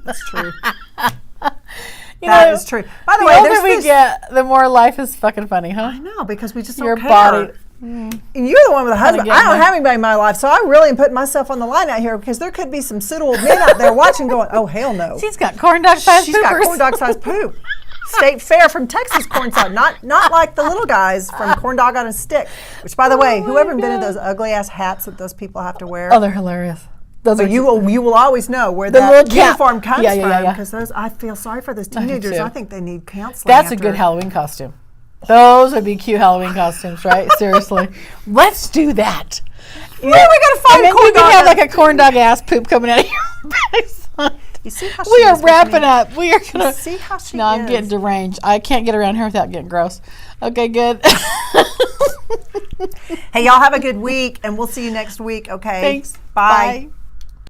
Speaker 2: That's true.
Speaker 1: You
Speaker 2: That
Speaker 1: know,
Speaker 2: is true. By the
Speaker 1: The
Speaker 2: way,
Speaker 1: older
Speaker 2: there's
Speaker 1: we
Speaker 2: this.
Speaker 1: get, the more life is fucking funny, huh?
Speaker 2: I know, because we just
Speaker 1: Your
Speaker 2: don't care.
Speaker 1: body.
Speaker 2: And you're the one with a husband.
Speaker 1: get
Speaker 2: I don't
Speaker 1: my-
Speaker 2: have anybody in my life, so I really am putting myself on the line out here because there could be some suitable men out there watching, going, "Oh hell no,
Speaker 1: She's got corn dog sized
Speaker 2: she's got corn dog sized poop." State Fair from Texas corn dog, not like the little guys from Corn Dog on a Stick. Which, by the way,
Speaker 1: my
Speaker 2: whoever invented
Speaker 1: God.
Speaker 2: those ugly ass hats that those people have to wear.
Speaker 1: Oh, they're hilarious. Those
Speaker 2: But
Speaker 1: are
Speaker 2: you will always know where
Speaker 1: The
Speaker 2: that
Speaker 1: little cap.
Speaker 2: uniform comes
Speaker 1: Yeah, yeah,
Speaker 2: from,
Speaker 1: yeah, yeah.
Speaker 2: because those, I feel sorry for those
Speaker 1: do
Speaker 2: teenagers.
Speaker 1: too.
Speaker 2: I think they need counseling.
Speaker 1: That's a
Speaker 2: after-
Speaker 1: good Halloween costume. Those would be cute Halloween costumes, right? Seriously. Let's do that.
Speaker 2: Where are we gonna find
Speaker 1: And then
Speaker 2: corn
Speaker 1: you can
Speaker 2: dog?
Speaker 1: have like a corn dog ass poop coming out of your backside.
Speaker 2: You see how
Speaker 1: We
Speaker 2: she
Speaker 1: are
Speaker 2: is with
Speaker 1: wrapping
Speaker 2: me?
Speaker 1: up. We are gonna.
Speaker 2: See how she
Speaker 1: No, I'm
Speaker 2: is.
Speaker 1: getting deranged. I can't get around here without getting gross. Okay, good.
Speaker 2: Hey, y'all have a good week, and we'll see you next week. Okay.
Speaker 1: Thanks.
Speaker 2: Bye.
Speaker 1: Bye.